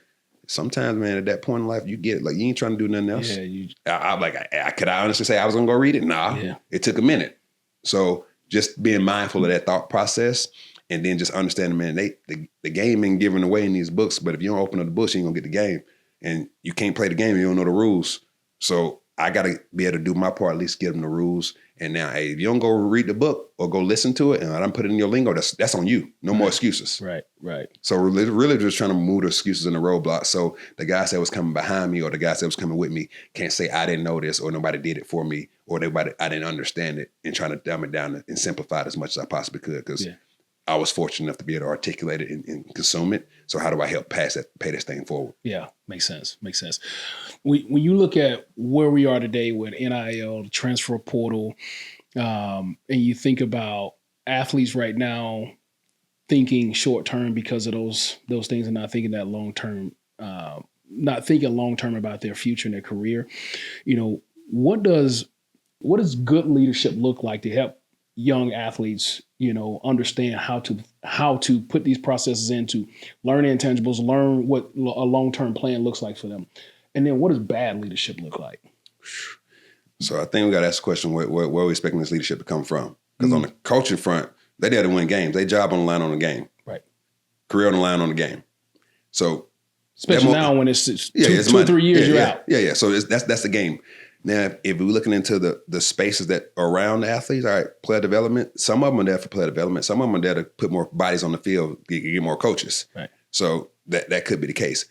sometimes, man, at that point in life, you get it. Like, you ain't trying to do nothing else. Could I honestly say I was going to go read it? Nah. It took a minute. So just being mindful of that thought process and then just understanding, man, the game ain't given away in these books, but if you don't open up the books, you ain't going to get the game. And you can't play the game if you don't know the rules. So I got to be able to do my part, at least give them the rules. And now, hey, if you don't go read the book or go listen to it and I don't put it in your lingo, that's on you. No more excuses. Right. So we're really just trying to move the excuses and the roadblocks. So the guys that was coming behind me or the guys that was coming with me can't say I didn't know this or nobody did it for me or I didn't understand it, and trying to dumb it down and simplify it as much as I possibly could, because I was fortunate enough to be able to articulate it and consume it. So how do I help pay this thing forward? Yeah, makes sense. When you look at where we are today with NIL, the transfer portal, and you think about athletes right now thinking short term because of those things and not thinking that long term, not thinking long term about their future and their career, what does good leadership look like to help young athletes, understand how to put these processes in, to learn intangibles, learn what a long-term plan looks like for them. And then what does bad leadership look like? So I think we got to ask the question, where are we expecting this leadership to come from? Because on the coaching front, they there to win games. They job on the line on the game. Right. Career on the line on the game. So especially now when it's 2 or 3 years, you're out. Yeah. So that's the game. Now, if we're looking into the spaces that are around the athletes, all right, player development, some of them are there for player development. Some of them are there to put more bodies on the field, get more coaches. Right. So that could be the case.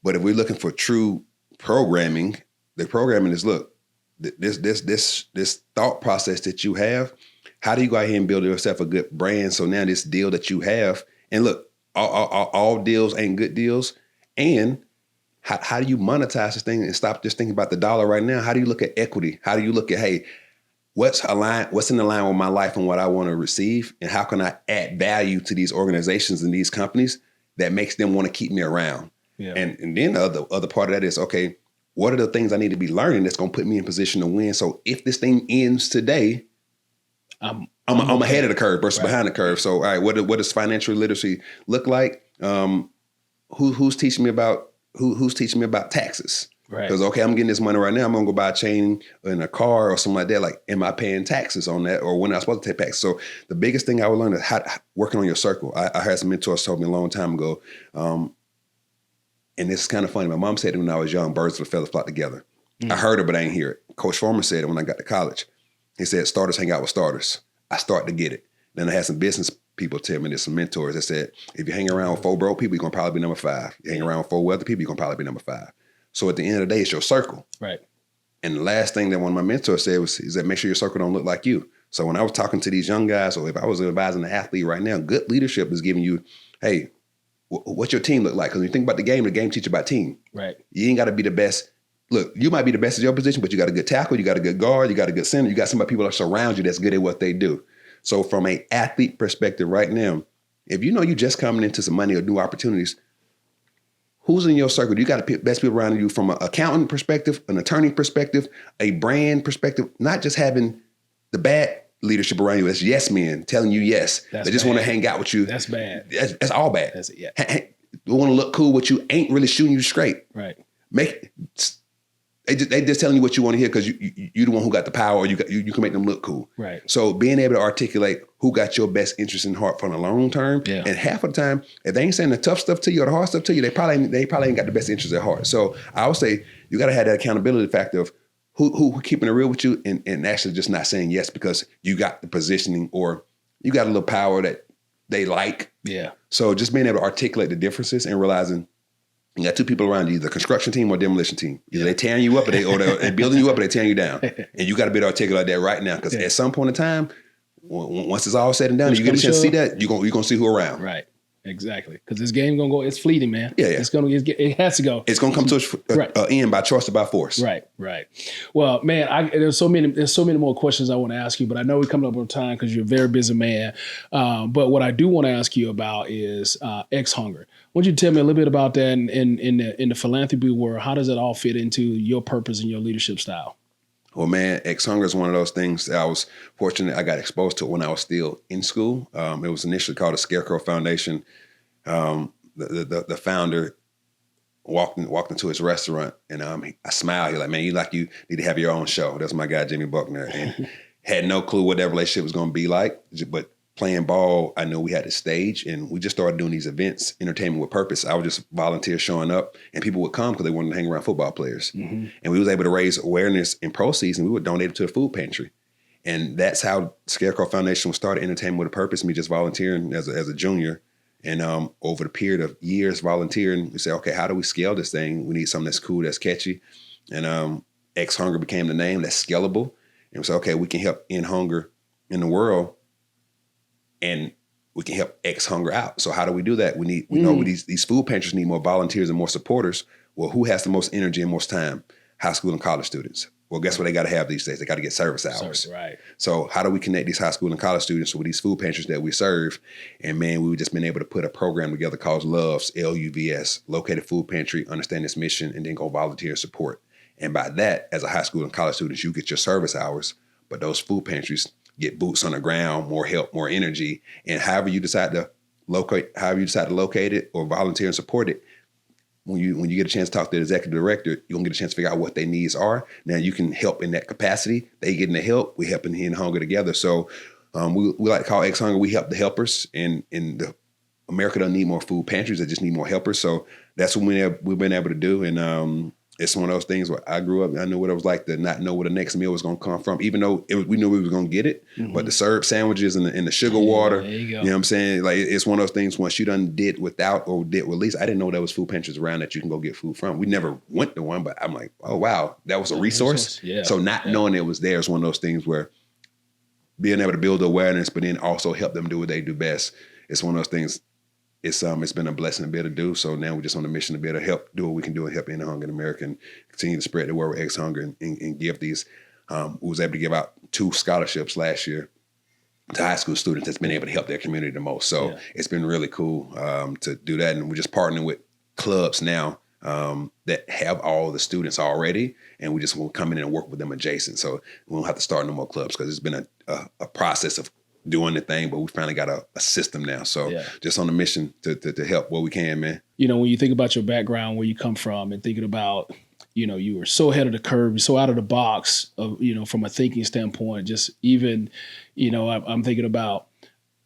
But if we're looking for true programming, the programming is, look, this thought process that you have, how do you go out here and build yourself a good brand? So now this deal that you have, and look, all deals ain't good deals. And how do you monetize this thing and stop just thinking about the dollar right now? How do you look at equity? How do you look at, hey, what's in the line with my life and what I want to receive? And how can I add value to these organizations and these companies that makes them want to keep me around? Yeah. And then the other part of that is, okay, what are the things I need to be learning that's going to put me in position to win? So if this thing ends today, I'm ahead of the curve versus behind the curve. So, all right, what does financial literacy look like? Who's teaching me about Who's teaching me about taxes? Right. Because, okay, I'm getting this money right now. I'm going to go buy a chain in a car or something like that. Like, am I paying taxes on that? Or when am I supposed to take taxes? So the biggest thing I would learn is working on your circle. I had some mentors told me a long time ago. And this is kind of funny. My mom said it when I was young, birds of a feather flock together. I heard it, but I ain't hear it. Coach Foreman said it when I got to college. He said, starters hang out with starters. I start to get it. Then I had some business people tell me, there's some mentors that said, if you hang around with 4 broke people, you're going to probably be number 5. You hang around with 4 wealthy people, you're going to probably be number 5. So at the end of the day, it's your circle. Right. And the last thing that one of my mentors said is that make sure your circle don't look like you. So when I was talking to these young guys, or if I was advising an athlete right now, good leadership is giving you, hey, what's your team look like? Because when you think about the game teaches about team. Right. You ain't got to be the best. Look, you might be the best at your position, but you got a good tackle, you got a good guard, you got a good center, you got some people that surround you that's good at what they do. So from an athlete perspective right now, if you know you just coming into some money or new opportunities, who's in your circle? You got the best people around you from an accountant perspective, an attorney perspective, a brand perspective, not just having the bad leadership around you as yes men telling you yes. They just want to hang out with you. That's bad. That's all bad. That's it, yeah. They want to look cool with you, ain't really shooting you straight. Right. They just telling you what you want to hear because you the one who got the power, or you can make them look cool. Right. So being able to articulate who got your best interest in heart for the long term, and half of the time, if they ain't saying the tough stuff to you or the hard stuff to you, they probably ain't got the best interest at heart. So I would say you got to have that accountability factor of who keeping it real with you and actually just not saying yes because you got the positioning or you got a little power that they like. Yeah. So just being able to articulate the differences and realizing you got 2 people around you, the construction team or demolition team. Either they tearing you up or they're building you up or they're tearing you down. And you got to be able to articulate that right now because at some point in time, once it's all said and done, and you get a chance to see that, you're gonna see who around. Right. Exactly. Because this game's gonna go. It's fleeting, man. Yeah. It has to go. It's gonna come to an end by choice or by force. Right. Right. Well, man, there's so many more questions I want to ask you, but I know we're coming up on time because you're a very busy man. But what I do want to ask you about is X-Hunger. Why don't you tell me a little bit about that in the philanthropy world? How does it all fit into your purpose and your leadership style? Well, man, X-Hunger is one of those things that I was fortunate I got exposed to when I was still in school. It was initially called the Scarecrow Foundation. The founder walked into his restaurant and I smiled. He's like, man, you need to have your own show. That's my guy, Jimmy Buckner. And had no clue what that relationship was going to be like. But playing ball, I know we had a stage, and we just started doing these events, entertainment with purpose. I would just volunteer showing up, and people would come because they wanted to hang around football players. And we was able to raise awareness and proceeds, and we would donate it to the food pantry. And that's how Scarecrow Foundation was started, entertainment with a purpose, me just volunteering as a junior. And over the period of years volunteering, we said, okay, how do we scale this thing? We need something that's cool, that's catchy. And X Hunger became the name, that's scalable. And we said, okay, we can help end hunger in the world, and we can help X hunger out. So how do we do that? We know these food pantries need more volunteers and more supporters. Well, who has the most energy and most time? High school and college students. Well, guess what they got to have these days? They got to get service hours. Right. So how do we connect these high school and college students with these food pantries that we serve? And man, we've just been able to put a program together called LOVES, LUVS, Located Food Pantry, Understand Its Mission, and then go volunteer and support. And by that, as a high school and college student, you get your service hours, but those food pantries get boots on the ground, more help, more energy. And however you decide to locate it or volunteer and support it, when you get a chance to talk to the executive director, you're gonna get a chance to figure out what their needs are. Now you can help in that capacity. They getting the help, we helping in hunger together. So we like to call X Hunger, we help the helpers. And America doesn't need more food pantries, they just need more helpers. So that's what we've been able to do. And it's one of those things where I grew up, I knew what it was like to not know where the next meal was going to come from, even though we knew we was going to get it. But the syrup sandwiches and the sugar water, you know what I'm saying? Like, it's one of those things, once you done did without or did with least, I didn't know there was food pantries around that you can go get food from. We never went to one, but I'm like, oh, wow, that was a resource. Yeah. So not knowing it was there is one of those things where being able to build awareness, but then also help them do what they do best. It's one of those things. It's been a blessing to be able to do. So now we're just on a mission to be able to help do what we can do and help end hunger in America and continue to spread the word with X Hunger and give these. We was able to give out 2 scholarships last year to high school students that's been able to help their community the most. So it's been really cool to do that. And we're just partnering with clubs now that have all the students already, and we just want to come in and work with them adjacent. So we don't have to start no more clubs because it's been a process of doing the thing, but we finally got a system now. So just on a mission to help what we can, man. You know, when you think about your background, where you come from, and thinking about, you know, you were so ahead of the curve, so out of the box of, you know, from a thinking standpoint, just even, you know, I'm thinking about,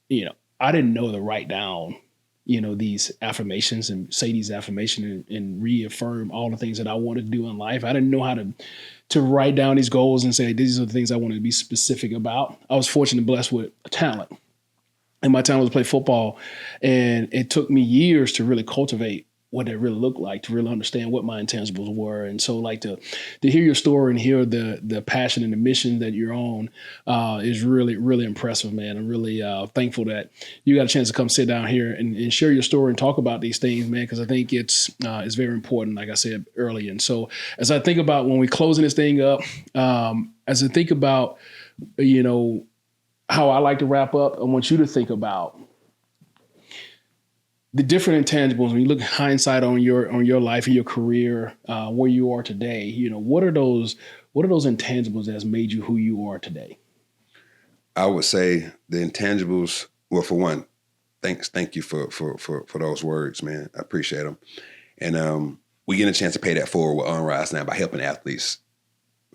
you know, I didn't know to write down, you know, these affirmations and say these affirmations and reaffirm all the things that I wanted to do in life. I didn't know how to write down these goals and say, these are the things I wanted to be specific about. I was fortunate and blessed with a talent. And my talent was to play football. And it took me years to really cultivate what that really looked like, to really understand what my intangibles were. And so, like, to hear your story and hear the passion and the mission that you're on is really, really impressive, man. I'm really thankful that you got a chance to come sit down here and share your story and talk about these things, man, because I think it's very important, like I said earlier. And so as I think about when we're closing this thing up, as I think about, you know, how I like to wrap up, I want you to think about the different intangibles. When you look hindsight on your life and your career, where you are today, you know, what are those intangibles that has made you who you are today? I would say the intangibles. Well, for one, thank you for those words, man. I appreciate them. And we get a chance to pay that forward with Unrise now by helping athletes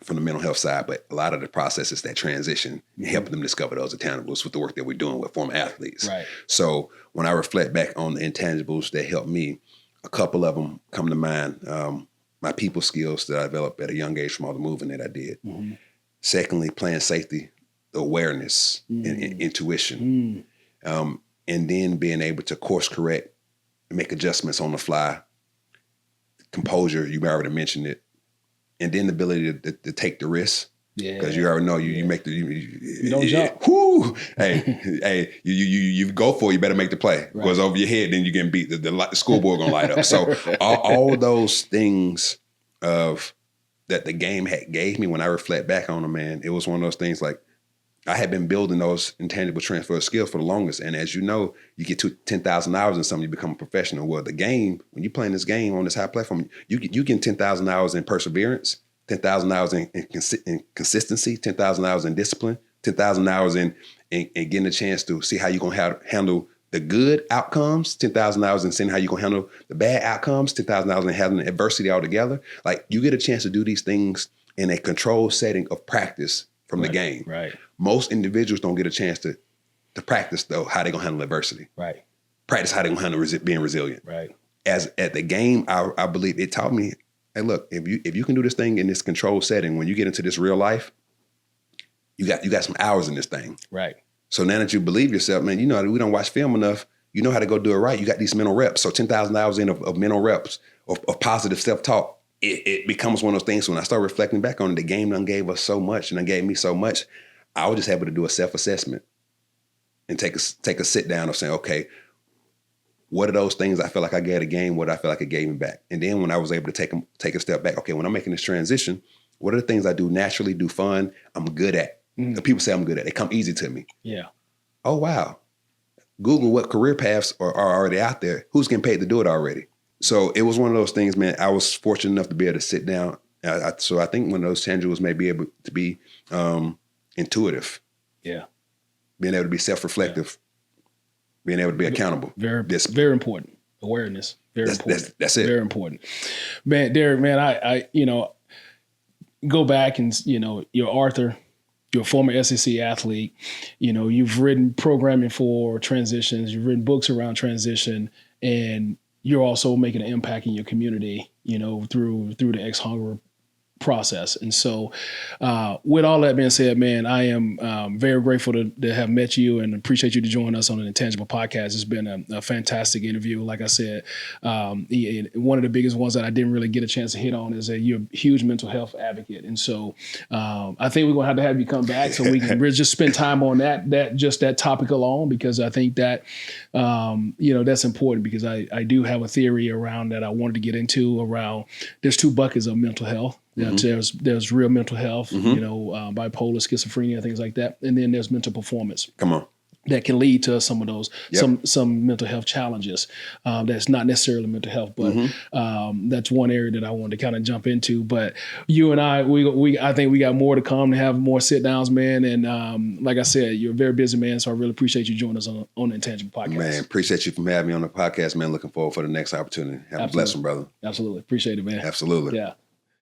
from the mental health side, but a lot of the process is that transition and helping them discover those intangibles with the work that we're doing with former athletes. Right. So when I reflect back on the intangibles that helped me, a couple of them come to mind. My people skills that I developed at a young age from all the moving that I did. Mm-hmm. Secondly, playing safety, the awareness and intuition. And then being able to course correct and make adjustments on the fly. Composure, you already mentioned it. And then the ability to take the risk, because you already know you make the you don't jump. Whoo! Hey, you go for it. You better make the play. Right. Goes over your head, then you get beat. The scoreboard gonna light up. So all those things of that the game gave me, when I reflect back on them, man, it was one of those things like I had been building those intangible transfer skills for the longest. And as you know, you get to 10,000 hours in something, you become a professional. Well, the game, when you're playing this game on this high platform, you get 10,000 hours in perseverance, 10,000 hours in consistency, 10,000 hours in discipline, 10,000 hours in getting a chance to see how you're going to handle the good outcomes, 10,000 hours in seeing how you're going to handle the bad outcomes, 10,000 hours in having adversity altogether. Like, you get a chance to do these things in a controlled setting of practice from the game. Right. Most individuals don't get a chance to to practice though how they gonna handle adversity. Right. Practice how they gonna handle being resilient. Right. As at the game, I believe it taught me, hey, look, if you can do this thing in this controlled setting, when you get into this real life, you got some hours in this thing. Right. So now that you believe yourself, man, you know, we don't watch film enough. You know how to go do it right. You got these mental reps. So 10,000 hours in of mental reps of positive self-talk. It becomes one of those things when I start reflecting back on it, the game done gave us so much and done gave me so much. I was just able to do a self-assessment and take a sit down of saying, okay, what are those things I feel like I gave a game? What I feel like I gave him back? And then when I was able to take a step back, okay, when I'm making this transition, what are the things I do naturally, do fun, I'm good at? The people say I'm good at. They come easy to me. Yeah. Oh, wow. Google what career paths are already out there. Who's getting paid to do it already? So it was one of those things, man. I was fortunate enough to be able to sit down. So I think one of those tangibles may be able to be intuitive. Yeah. Being able to be self-reflective. Being able to be accountable. Very important. Awareness. Very important. That's it. Very important. Man, Derrick, man, I go back and, you're Arthur. You're a former SEC athlete. You've written programming for transitions. You've written books around transition, and you're also making an impact in your community, through the ex-Hunger process. And so with all that being said, man, I am very grateful to have met you and appreciate you to join us on an Intangible Podcast. It's been a fantastic interview. Like I said, one of the biggest ones that I didn't really get a chance to hit on is that you're a huge mental health advocate. And so I think we're going to have you come back so we can really just spend time on that topic alone, because I think that, that's important, because I do have a theory around that I wanted to get into around, there's two buckets of mental health. There's real mental health, bipolar, schizophrenia, things like that. And then there's mental performance. Come on. That can lead to some of those, some mental health challenges. That's not necessarily mental health, but that's one area that I wanted to kind of jump into. But you and I think we got more to come, to have more sit downs, man. And like I said, you're a very busy man, so I really appreciate you joining us on the Intangible Podcast. Man, appreciate you for having me on the podcast, man. Looking forward for the next opportunity. Have a blessing, brother. Absolutely. Appreciate it, man. Absolutely. Yeah.